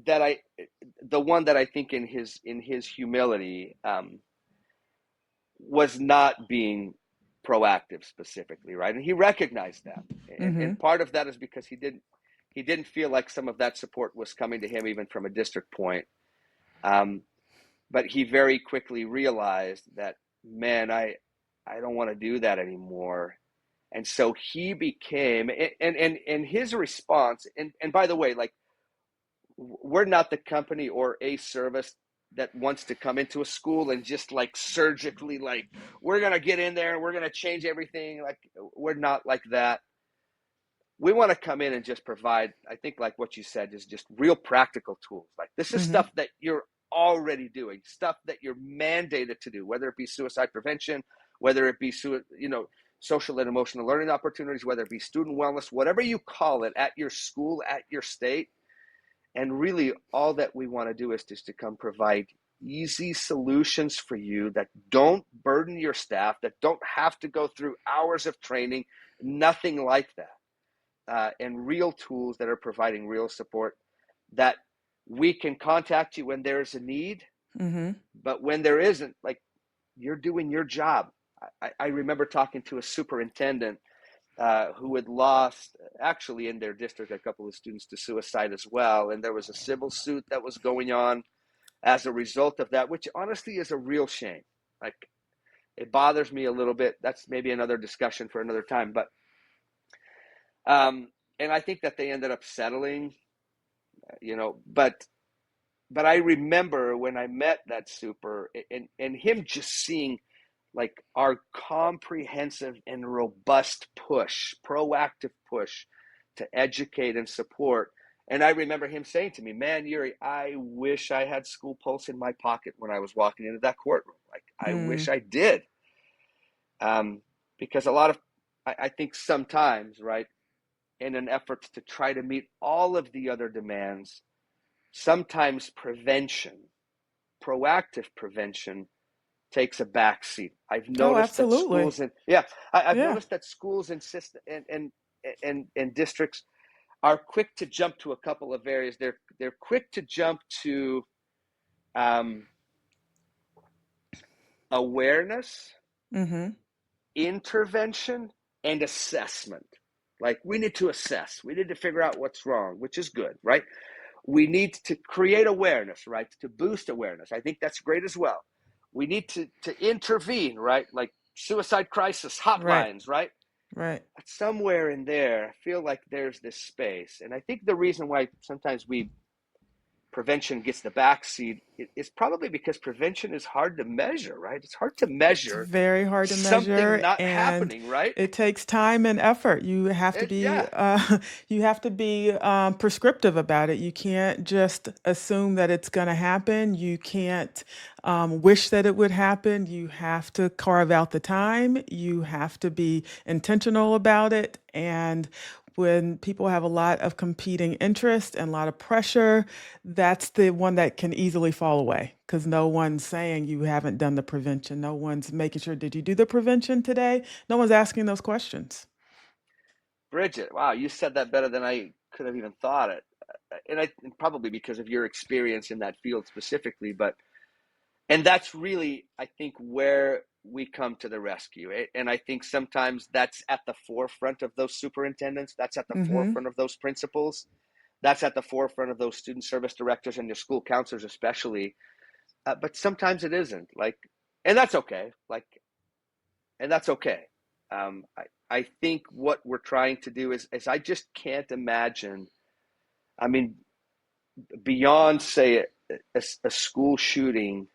S3: that I the one that I think in his humility, was not being proactive specifically, right? And he recognized that,
S2: Mm-hmm.
S3: and part of that is because he didn't feel like some of that support was coming to him even from a district point. Um, but he very quickly realized that, man, I don't want to do that anymore. And so he became, and his response, and by the way, like, we're not the company or a service that wants to come into a school and just like surgically, like, we're going to get in there and we're going to change everything. Like, we're not like that. We want to come in and just provide, I think, like what you said, is just real practical tools. Like, this is
S2: Mm-hmm.
S3: stuff that you're already doing, stuff that you're mandated to do, whether it be suicide prevention, whether it be social and emotional learning opportunities, whether it be student wellness, whatever you call it, at your school, at your state. And really, all that we want to do is just to come provide easy solutions for you that don't burden your staff, that don't have to go through hours of training, nothing like that. And real tools that are providing real support, that we can contact you when there's a need,
S2: Mm-hmm.
S3: but when there isn't, like, you're doing your job. I remember talking to a superintendent, who had lost, actually, in their district, a couple of students to suicide as well. And there was a civil suit that was going on as a result of that, which honestly is a real shame. Like, it bothers me a little bit. That's maybe another discussion for another time. But, and I think that they ended up settling, but I remember when I met that super, and him just seeing, like, our comprehensive and robust push, proactive push to educate and support. And I remember him saying to me, man, Yuri, I wish I had School Pulse in my pocket when I was walking into that courtroom. Like, I
S2: Mm.
S3: wish I did. Because a lot of, I think sometimes, right, in an effort to try to meet all of the other demands, sometimes proactive prevention takes a back seat. I've
S2: Oh,
S3: noticed that
S2: absolutely.
S3: schools, and yeah, I've
S2: Yeah.
S3: noticed that schools and system and districts are quick to jump to a couple of areas. They're quick to jump to, um, awareness,
S2: Mm-hmm.
S3: intervention, and assessment. Like, we need to assess. We need to figure out what's wrong, which is good, right? We need to create awareness, right? To boost awareness. I think that's great as well. We need to intervene, right? Like suicide crisis
S2: Right.
S3: hotlines, right?
S2: Right.
S3: But somewhere in there, I feel like there's this space. And I think the reason why sometimes prevention gets the backseat is probably because prevention is hard to measure, right? It's hard to
S2: It's
S3: measure
S2: very hard to
S3: something
S2: measure,
S3: not
S2: and
S3: happening, right?
S2: it takes time and effort. You have to be
S3: Yeah,
S2: you have to be prescriptive about it. You can't just assume that it's going to happen. You can't wish that it would happen. You have to carve out the time. You have to be intentional about it. And when people have a lot of competing interests and a lot of pressure, that's the one that can easily fall away because no one's saying you haven't done the prevention. No one's making sure, did you do the prevention today? No one's asking those questions.
S3: Bridget, wow, you said that better than I could have even thought it. and probably because of your experience in that field specifically, and that's really, I think, where we come to the rescue. And I think sometimes that's at the forefront of those superintendents. That's at the
S2: Mm-hmm.
S3: forefront of those principals. That's at the forefront of those student service directors and your school counselors, especially. But sometimes it isn't. And that's okay. And that's okay. I think what we're trying to do is I just can't imagine. I mean, beyond, say, a school shooting,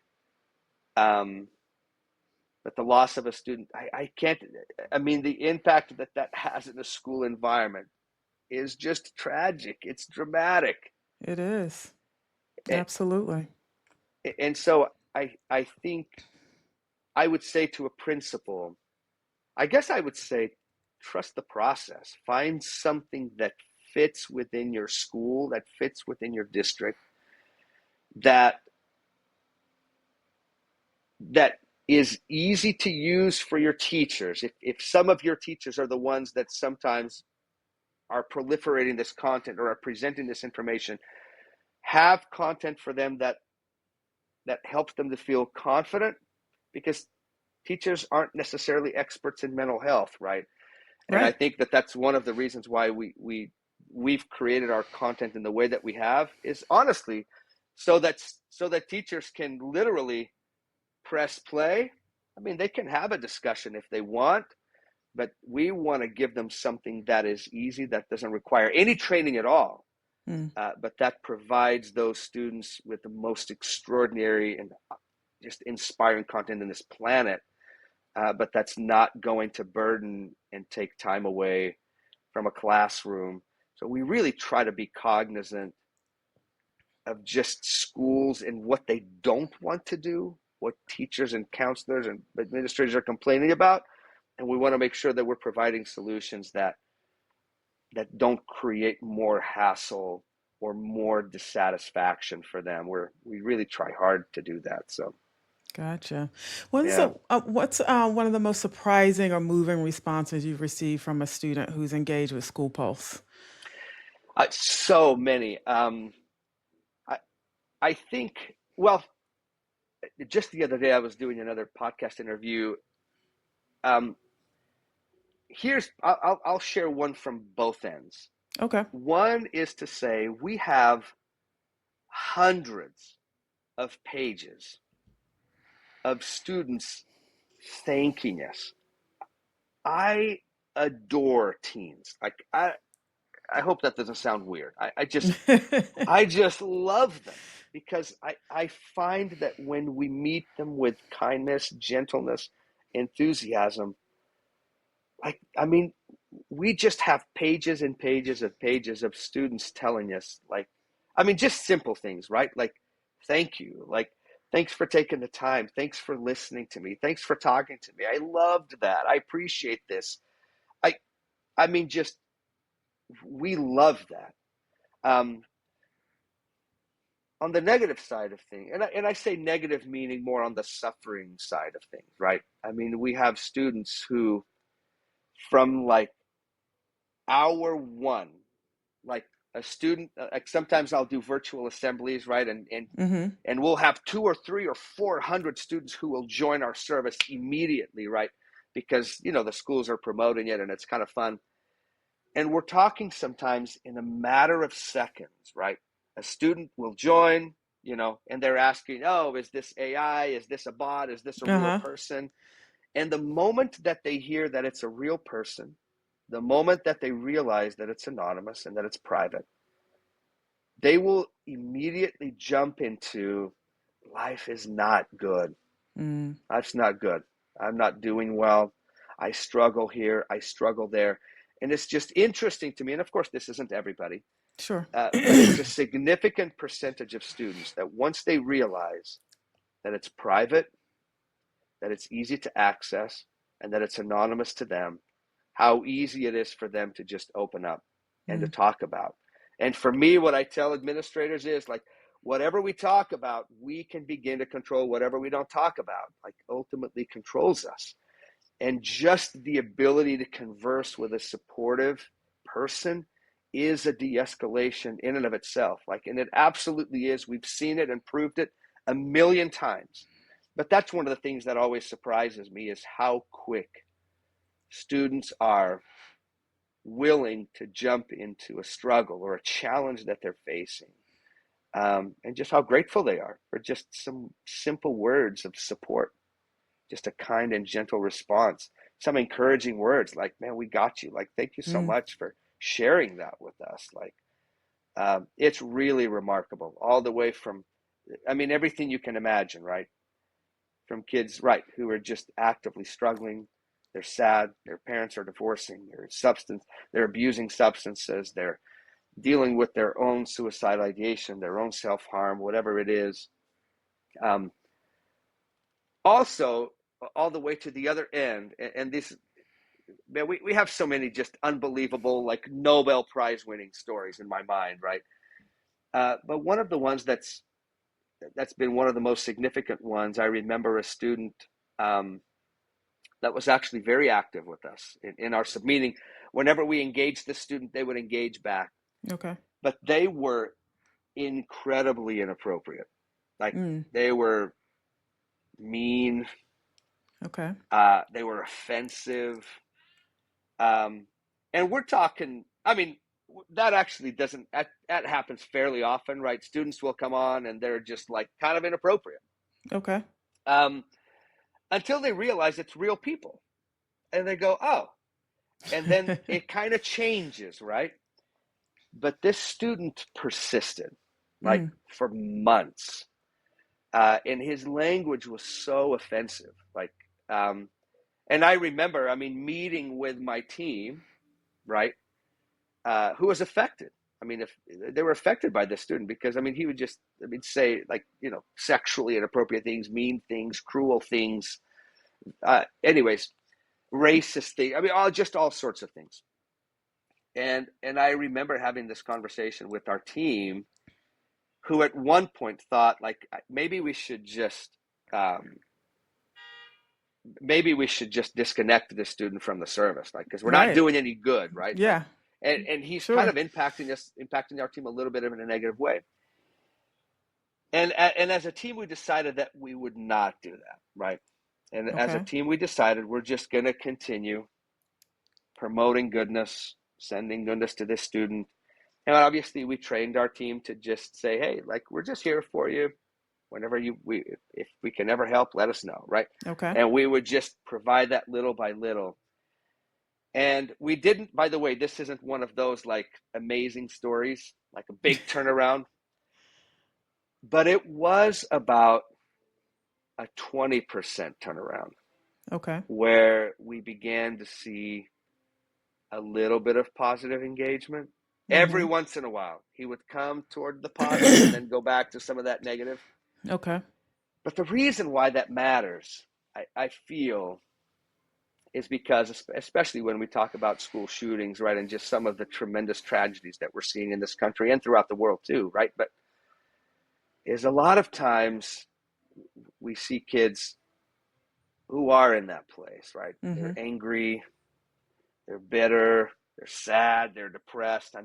S3: but the loss of a student, I can't. I mean, the impact that has in a school environment is just tragic. It's dramatic.
S2: It is.
S3: And,
S2: Absolutely.
S3: and so I think I would say to a principal, I guess I would say, trust the process. Find something that fits within your school, that fits within your district, that is easy to use for your teachers. If some of your teachers are the ones that sometimes are proliferating this content or are presenting this information, have content for them that helps them to feel confident, because teachers aren't necessarily experts in mental health, right? And I
S2: Right.
S3: think that's one of the reasons why we've created our content in the way that we have, is honestly so that teachers can literally press play. I mean, they can have a discussion if they want, but we want to give them something that is easy, that doesn't require any training at all,
S2: Mm.
S3: but that provides those students with the most extraordinary and just inspiring content in this planet, but that's not going to burden and take time away from a classroom. So we really try to be cognizant of just schools and what they don't want to do, what teachers and counselors and administrators are complaining about, and we want to make sure that we're providing solutions that don't create more hassle or more dissatisfaction for them. We really try hard to do that. So
S2: Gotcha.
S3: yeah.
S2: What's one of the most surprising or moving responses you've received from a student who's engaged with School Pulse?
S3: So many. I I think, well, just the other day I was doing another podcast interview. Um, I'll share one from both ends.
S2: Okay.
S3: One is to say we have hundreds of pages of students thanking us. I adore teens. I hope that doesn't sound weird. I just love them, because I find that when we meet them with kindness, gentleness, enthusiasm, I mean, we just have pages and pages of students telling us, I mean, just simple things, right? Like, thank you. Like, thanks for taking the time. Thanks for listening to me. Thanks for talking to me. I loved that. I appreciate this. I, I mean, just, we love that. Um, on the negative side of things, and I say negative meaning more on the suffering side of things, right? I mean, we have students who, from hour one, like a student, like sometimes I'll do virtual assemblies, right?
S2: Mm-hmm.
S3: And we'll have 200 or 300 or 400 students who will join our service immediately, right? Because, the schools are promoting it and it's kind of fun. And we're talking sometimes in a matter of seconds, right? A student will join, and they're asking, oh, is this AI? Is this a bot? Is this a real
S2: Uh-huh.
S3: person? And the moment that they hear that it's a real person, the moment that they realize that it's anonymous and that it's private, they will immediately jump into, life is not good.
S2: Mm.
S3: Life's not good. I'm not doing well. I struggle here. I struggle there. And it's just interesting to me. And of course, this isn't everybody,
S2: Sure.
S3: but it's a significant percentage of students that once they realize that it's private, that it's easy to access, and that it's anonymous to them, how easy it is for them to just open up and to
S2: Mm.
S3: talk about. And for me, what I tell administrators is, whatever we talk about, we can begin to control. Whatever we don't talk about, ultimately controls us. And just the ability to converse with a supportive person is a de-escalation in and of itself. And it absolutely is. We've seen it and proved it a million times. But that's one of the things that always surprises me, is how quick students are willing to jump into a struggle or a challenge that they're facing. And just how grateful they are for just some simple words of support, just a kind and gentle response, some encouraging words like, man, we got you. Like, thank you so much for sharing that with us. It's really remarkable, all the way from, everything you can imagine, right? From kids, right, who are just actively struggling. They're sad. Their parents are divorcing. They're abusing substances. They're dealing with their own suicidal ideation, their own self-harm, whatever it is. Also, all the way to the other end, and this, man, we have so many just unbelievable, like Nobel Prize winning stories in my mind, right? But one of the ones that's been one of the most significant ones, I remember a student that was actually very active with us in our sub meeting. Whenever we engaged the student, they would engage back.
S2: Okay.
S3: But they were incredibly inappropriate. They were mean.
S2: Okay.
S3: They were offensive. And we're talking, that actually that happens fairly often, right? Students will come on and they're just like kind of inappropriate.
S2: Okay.
S3: Until they realize it's real people. And they go, oh. And then it kind of changes, right? But this student persisted, for months. And his language was so offensive. And I remember, meeting with my team, right, who was affected. If they were affected by this student, because, he would just, say, sexually inappropriate things, mean things, cruel things, anyways, racist things, all sorts of things. And I remember having this conversation with our team, who at one point thought, maybe we should just disconnect this student from the service, because we're not doing any good, right?
S2: Yeah.
S3: And he's kind of impacting our team a little bit in a negative way. And as a team, we decided that we would not do that, right? And as a team, we decided we're just going to continue promoting goodness, sending goodness to this student. And obviously, we trained our team to just say, hey, we're just here for you. Whenever if we can ever help, let us know, right?
S2: Okay.
S3: And we would just provide that little by little. And we didn't, by the way, this isn't one of those amazing stories, like a big turnaround, but it was about a 20% turnaround.
S2: Okay.
S3: Where we began to see a little bit of positive engagement. Every once in a while, he would come toward the positive and then go back to some of that negative.
S2: Okay.
S3: But the reason why that matters, I feel, is because, especially when we talk about school shootings, right, and just some of the tremendous tragedies that we're seeing in this country and throughout the world too, right? But is a lot of times we see kids who are in that place, right? They're angry, they're bitter, they're sad, they're depressed.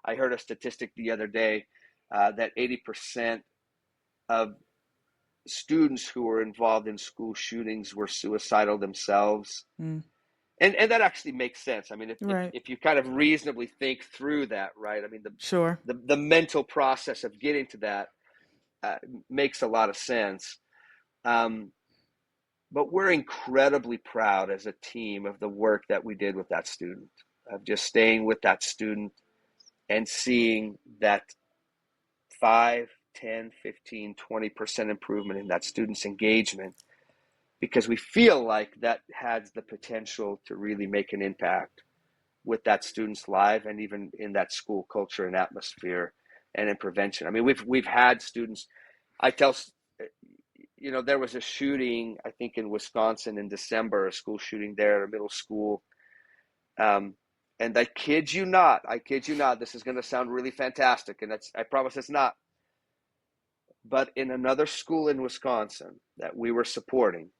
S3: I heard a statistic the other day that 80% of students who were involved in school shootings were suicidal themselves. And that actually makes sense. If you kind of reasonably think through that, right? The mental process of getting to that makes a lot of sense. But we're incredibly proud as a team of the work that we did with that student, of just staying with that student and seeing that 5, 10, 15, 20% improvement in that student's engagement, because we feel like that has the potential to really make an impact with that student's life and even in that school culture and atmosphere and in prevention. We've had students, there was a shooting, I think in Wisconsin in December, a school shooting there at a middle school. And I kid you not, this is going to sound really fantastic, and I promise it's not. But in another school in Wisconsin that we were supporting,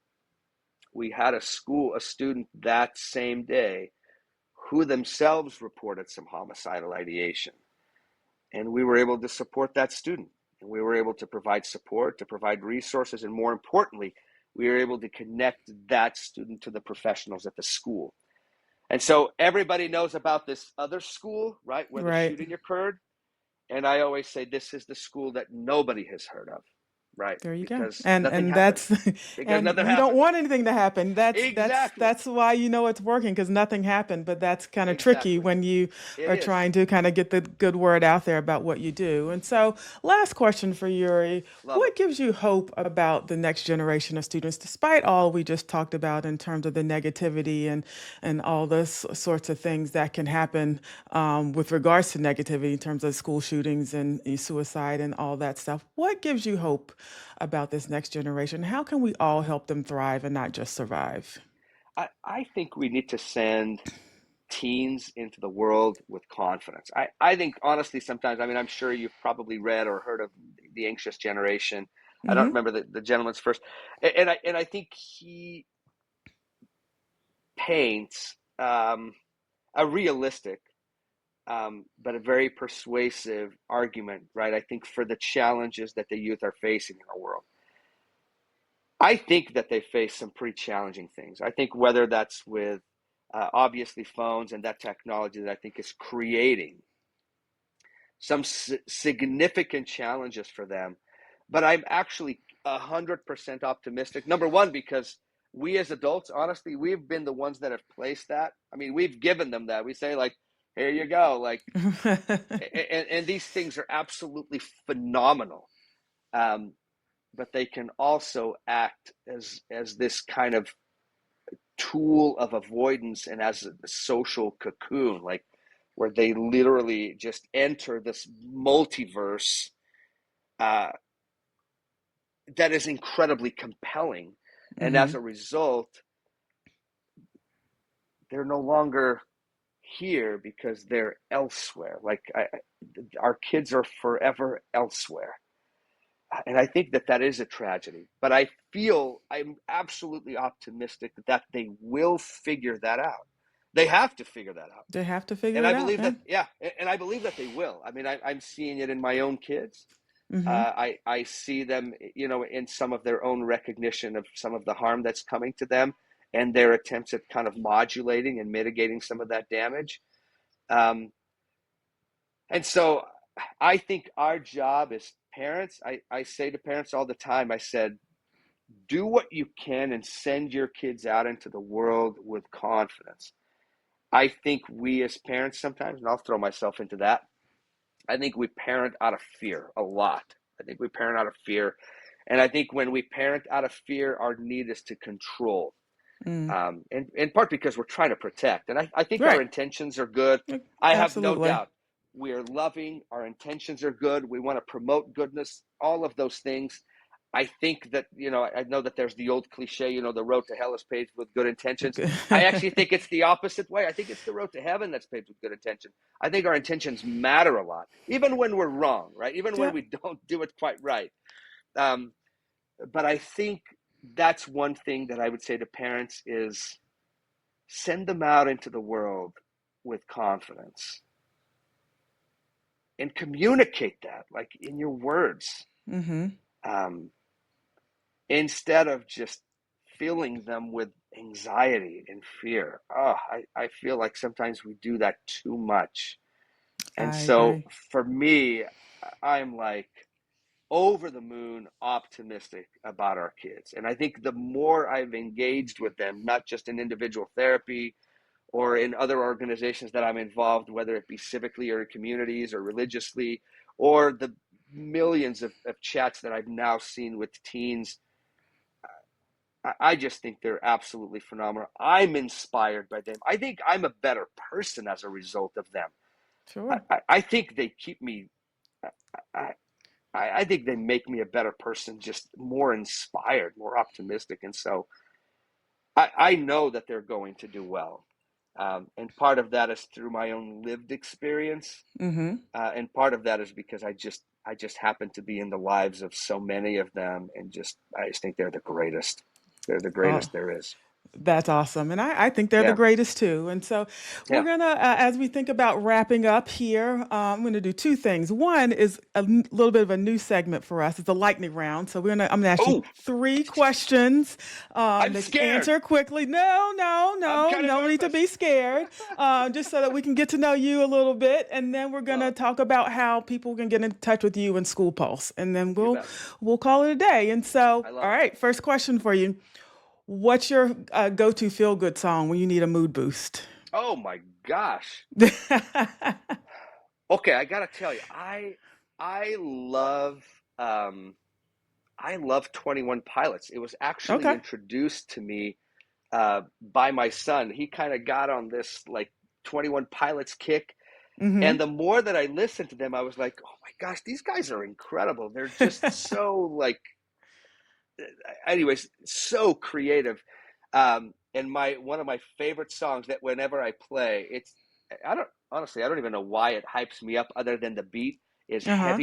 S3: we had a student that same day who themselves reported some homicidal ideation. And we were able to support that student. And we were able to provide support, to provide resources, and more importantly, we were able to connect that student to the professionals at the school. And so everybody knows about this other school, right, where the
S2: Right.
S3: shooting occurred. And I always say this is the school that nobody has heard of, right?
S2: There you go.
S3: Because nothing
S2: And
S3: happened.
S2: that's
S3: Because
S2: and
S3: nothing
S2: you don't
S3: happened.
S2: want anything to happen.
S3: Exactly.
S2: That's why you know it's working because nothing happened. But that's kind of tricky
S3: Exactly.
S2: when you
S3: It
S2: are
S3: is.
S2: trying to kind of get the good word out there about what you do. And so, last question for Yuri:
S3: Love it.
S2: what gives you hope about the next generation of students, despite all we just talked about in terms of the negativity and all those sorts of things that can happen with regards to negativity in terms of school shootings and suicide and all that stuff? What gives you hope about this next generation? How can we all help them thrive and not just survive?
S3: I think we need to send teens into the world with confidence. I think honestly sometimes, I mean, I'm sure you've probably read or heard of the anxious generation. I don't
S2: Mm-hmm.
S3: remember the gentleman's first. And I think he paints a realistic but a very persuasive argument, right? I think for the challenges that the youth are facing in our world. I think that they face some pretty challenging things. I think whether that's with obviously phones and that technology that I think is creating some significant challenges for them, but I'm actually 100% optimistic. Number one, because we as adults, honestly, we've been the ones that have placed that. I mean, we've given them that. We say like, here you go, like, and these things are absolutely phenomenal. Um, but they can also act as this kind of tool of avoidance and as a social cocoon, like where they literally just enter this multiverse uh, that is incredibly compelling. And
S2: Mm-hmm.
S3: as a result, they're no longer here because they're elsewhere. Like our kids are forever elsewhere. And I think that that is a tragedy. But I'm absolutely optimistic that they will figure that out. They have to figure that out.
S2: They have to figure
S3: And
S2: it
S3: I
S2: out.
S3: believe
S2: Yeah.
S3: that, yeah, and I believe that they will. I mean, I'm seeing it in my own kids.
S2: Mm-hmm.
S3: I see them, in some of their own recognition of some of the harm that's coming to them and their attempts at kind of modulating and mitigating some of that damage. Um, and so I think our job as parents, I say to parents all the time, I said, do what you can and send your kids out into the world with confidence. I think we as parents sometimes, and I'll throw myself into that, I think we parent out of fear a lot. I think we parent out of fear. And I think when we parent out of fear, our need is to control.
S2: Mm.
S3: And in part because we're trying to protect. And I think our
S2: Right.
S3: intentions are good. I have no
S2: Absolutely.
S3: doubt. We are loving. Our intentions are good. We want to promote goodness, all of those things. I think that, I know that there's the old cliche, the road to hell is paved with good intentions.
S2: Okay.
S3: I actually think it's the opposite way. I think it's the road to heaven that's paved with good intention. I think our intentions matter a lot, even when we're wrong, right? Even when
S2: Yep.
S3: we don't do it quite right. Um, but I think that's one thing that I would say to parents is send them out into the world with confidence and communicate that like in your words,
S2: Mm-hmm.
S3: um, instead of just filling them with anxiety and fear. I feel like sometimes we do that too much. And
S2: I
S3: so
S2: agree.
S3: for me, I'm like over the moon optimistic about our kids. And I think the more I've engaged with them, not just in individual therapy or in other organizations that I'm involved, whether it be civically or in communities or religiously, or the millions of chats that I've now seen with teens, I just think they're absolutely phenomenal. I'm inspired by them. I think I'm a better person as a result of them.
S2: Sure.
S3: I think they keep me, I, I think they make me a better person, just more inspired, more optimistic. And so I know that they're going to do well. And part of that is through my own lived experience.
S2: Mm-hmm.
S3: And part of that is because I just happen to be in the lives of so many of them, and I just think they're the greatest. They're the
S2: Well,
S3: greatest there is.
S2: That's awesome. And I think they're the
S3: Yeah,
S2: greatest too. And so we're
S3: yeah.
S2: going to, as we think about wrapping up here, I'm going to do two things. One is little bit of a new segment for us. It's a lightning round. So I'm going to ask you
S3: Oh,
S2: three questions
S3: I'm
S2: that you
S3: scared.
S2: answer quickly. No, no,
S3: I'm
S2: no,
S3: kind of
S2: no need to
S3: nervous.
S2: be scared. Just so that we can get to know you a little bit. And then we're going
S3: Love
S2: to
S3: it.
S2: talk about how people can get in touch with you in School Pulse. And then
S3: You bet.
S2: we'll call it a day. And so,
S3: I
S2: all
S3: love it.
S2: right, first question for you. What's your go-to feel-good song when you need a mood boost?
S3: Oh my gosh. Okay, I gotta tell you, I love um I love 21 Pilots. It was actually
S2: Okay.
S3: introduced to me by my son. He kind of got on this like 21 Pilots kick. And
S2: Mm-hmm.
S3: the more that I listened to them, I was like, oh my gosh, these guys are incredible. They're just so like, anyways, so creative. And my one of my favorite songs that whenever I play, I don't honestly I don't even know why it hypes me up other than the beat is
S2: Uh-huh.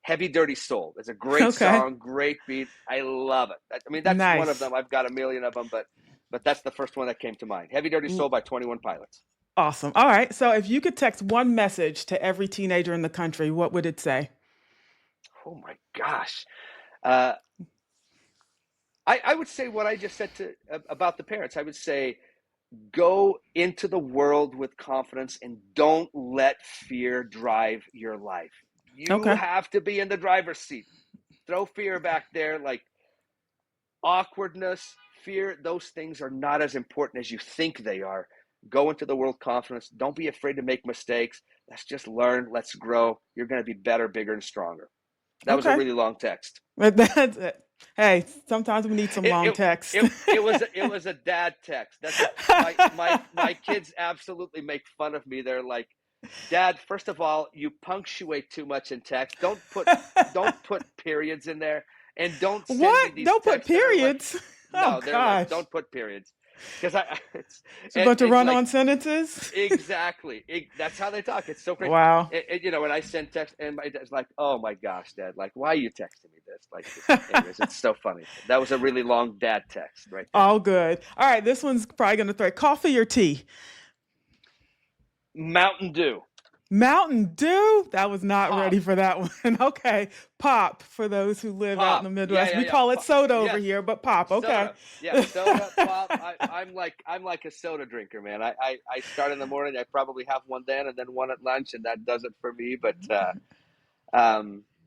S3: Heavy Dirty Soul. It's a great
S2: Okay.
S3: song, great beat. I love it. I mean, that's one of
S2: Nice.
S3: them. I've got a million of them, but that's the first one that came to mind. Heavy Dirty
S2: L-
S3: Soul by 21 Pilots.
S2: Awesome. All right. So if you could text one message to every teenager in the country, what would it say?
S3: Oh my gosh. Uh, I would say what I just said to about the parents. I would say go into the world with confidence and don't let fear drive your life. You
S2: Okay.
S3: have to be in the driver's seat. Throw fear back there, like awkwardness, fear, those things are not as important as you think they are. Go into the world confidence. Don't be afraid to make mistakes. Let's just learn. Let's grow. You're going to be better, bigger, and stronger. That was a
S2: Okay.
S3: really long text.
S2: But that's it. Hey, sometimes we need some
S3: It
S2: long
S3: it
S2: text.
S3: it was a dad text. That's a my kids absolutely make fun of me. They're like, Dad, first of all, you punctuate too much in text. Don't put periods in there, and don't send me
S2: What?
S3: these
S2: Don't put
S3: texts that are like,
S2: periods. Oh
S3: no, they're like,
S2: gosh.
S3: don't put periods, because I it's
S2: It's a bunch of
S3: and like
S2: run-on sentences.
S3: exactly that's how they talk. It's so great.
S2: Wow.
S3: When I send text, and my dad's like, oh my gosh, Dad, like why are you texting me this? Like, anyways, it's so funny. That was a really long dad text right there.
S2: All good. All right, this one's probably going to throw coffee or tea.
S3: Mountain Dew,
S2: Mountain Dew? That was not
S3: pop,
S2: ready for that one. Okay. Pop for those who live out in the
S3: pop, yeah,
S2: Midwest.
S3: yeah,
S2: We
S3: yeah,
S2: call it
S3: pop.
S2: soda over
S3: Yes,
S2: here, but pop. Okay.
S3: soda, yeah, soda, pop. I'm like a soda drinker, man. I start in the morning. I probably have one then, and then one at lunch, and that does it for me. But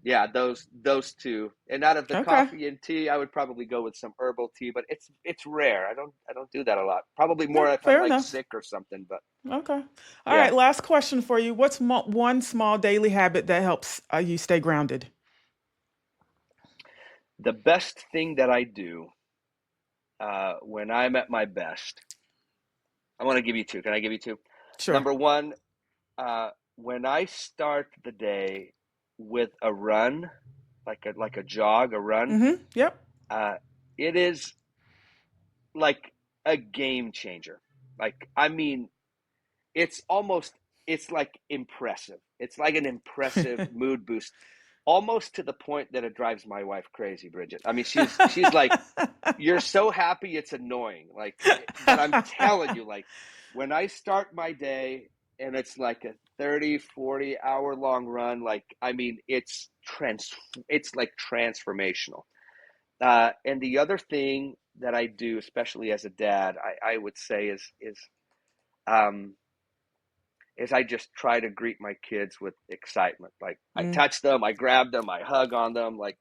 S3: yeah, those two. And out of the
S2: Okay.
S3: coffee and tea, I would probably go with some herbal tea, but it's rare. I don't do that a lot. Probably more
S2: No,
S3: if I'm
S2: fair
S3: like
S2: enough.
S3: sick or something. But
S2: Okay. All
S3: yeah,
S2: right. Last question for you. What's one small daily habit that helps you stay grounded?
S3: the best thing that I do when I'm at my best, I want to give you two. Can I give you two?
S2: Sure.
S3: Number one, when I start the day with a run, like a jog, a run,
S2: Mm-hmm. Yep.
S3: uh, it is like a game changer. Like I mean, it's almost it's like impressive. It's like an impressive mood boost, almost to the point that it drives my wife crazy, Bridget. I mean, she's like, you're so happy it's annoying. Like, but I'm telling you, like, when I start my day and it's like a 30, 40 hour long run, like, I mean, it's like transformational. And the other thing that I do, especially as a dad, I would say um, is I just try to greet my kids with excitement. Like I
S2: Mm,
S3: touch them, I grab them, I hug on them. Like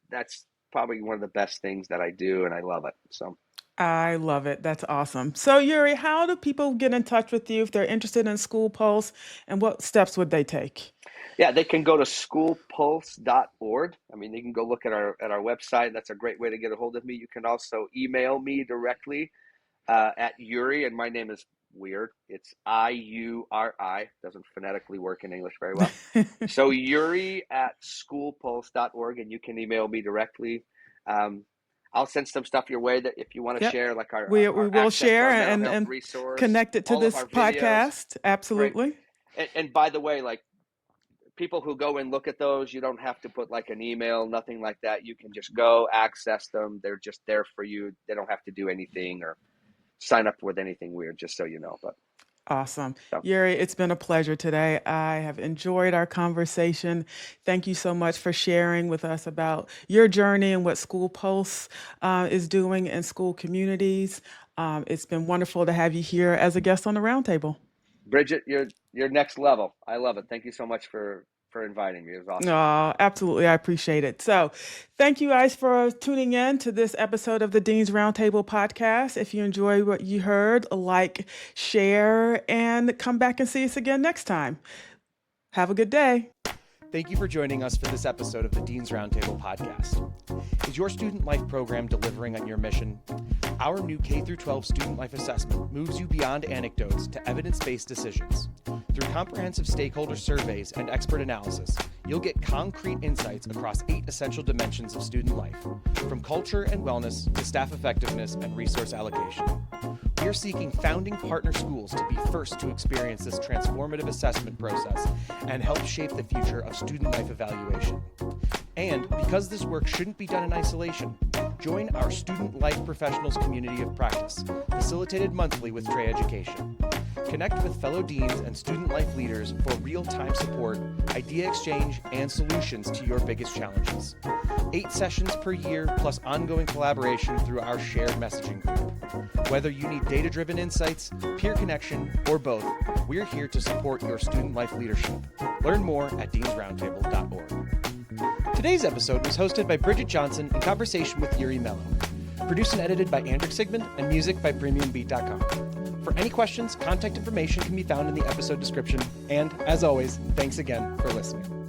S3: that's probably one of the best things that I do, and I love it. So
S2: I love it. That's awesome. So, Yuri, how do people get in touch with you if they're interested in School Pulse, and what steps would they take?
S3: yeah, they can go to schoolpulse.org. I mean, they can go look at our website. That's a great way to get a hold of me. You can also email me directly at Yuri, and my name is weird. It's Iuri. Doesn't phonetically work in English very well. So Yuri at schoolpulse.org, and you can email me directly. Um, I'll send some stuff your way that if you want to
S2: Yep.
S3: share, like our,
S2: We
S3: our,
S2: we
S3: our
S2: will
S3: access to
S2: share
S3: our mental
S2: and
S3: health
S2: and
S3: resource,
S2: connect it to
S3: all of
S2: this
S3: our videos,
S2: podcast.
S3: right?
S2: Absolutely.
S3: And by the way, like people who go and look at those, you don't have to put like an email, nothing like that. You can just go access them. They're just there for you. They don't have to do anything or sign up with anything weird, just so you know. But
S2: Awesome.
S3: so,
S2: Yuri, it's been a pleasure today. I have enjoyed our conversation. Thank you so much for sharing with us about your journey and what School Pulse is doing in school communities. It's been wonderful to have you here as a guest on the roundtable.
S3: Bridget, you're next level. I love it. Thank you so much for inviting me. It was awesome.
S2: Oh, absolutely. I appreciate it. So, thank you guys for tuning in to this episode of the Dean's Roundtable podcast. If you enjoyed what you heard, like, share, and come back and see us again next time. Have a good day.
S1: Thank you for joining us for this episode of the Dean's Roundtable podcast. Is your student life program delivering on your mission? Our new K-12 student life assessment moves you beyond anecdotes to evidence-based decisions. Through comprehensive stakeholder surveys and expert analysis, you'll get concrete insights across 8 essential dimensions of student life, from culture and wellness to staff effectiveness and resource allocation. We are seeking founding partner schools to be first to experience this transformative assessment process and help shape the future of student life evaluation. And because this work shouldn't be done in isolation, join our Student Life Professionals community of practice, facilitated monthly with Trey Education. Connect with fellow deans and student life leaders for real-time support, idea exchange, and solutions to your biggest challenges. 8 sessions per year, plus ongoing collaboration through our shared messaging group. Whether you need data-driven insights, peer connection, or both, we're here to support your student life leadership. Learn more at deansroundtable.org. Today's episode was hosted by Bridget Johnson in conversation with Yuri Mello. Produced and edited by Andrick Sigmund and music by PremiumBeat.com. For any questions, contact information can be found in the episode description. And as always, thanks again for listening.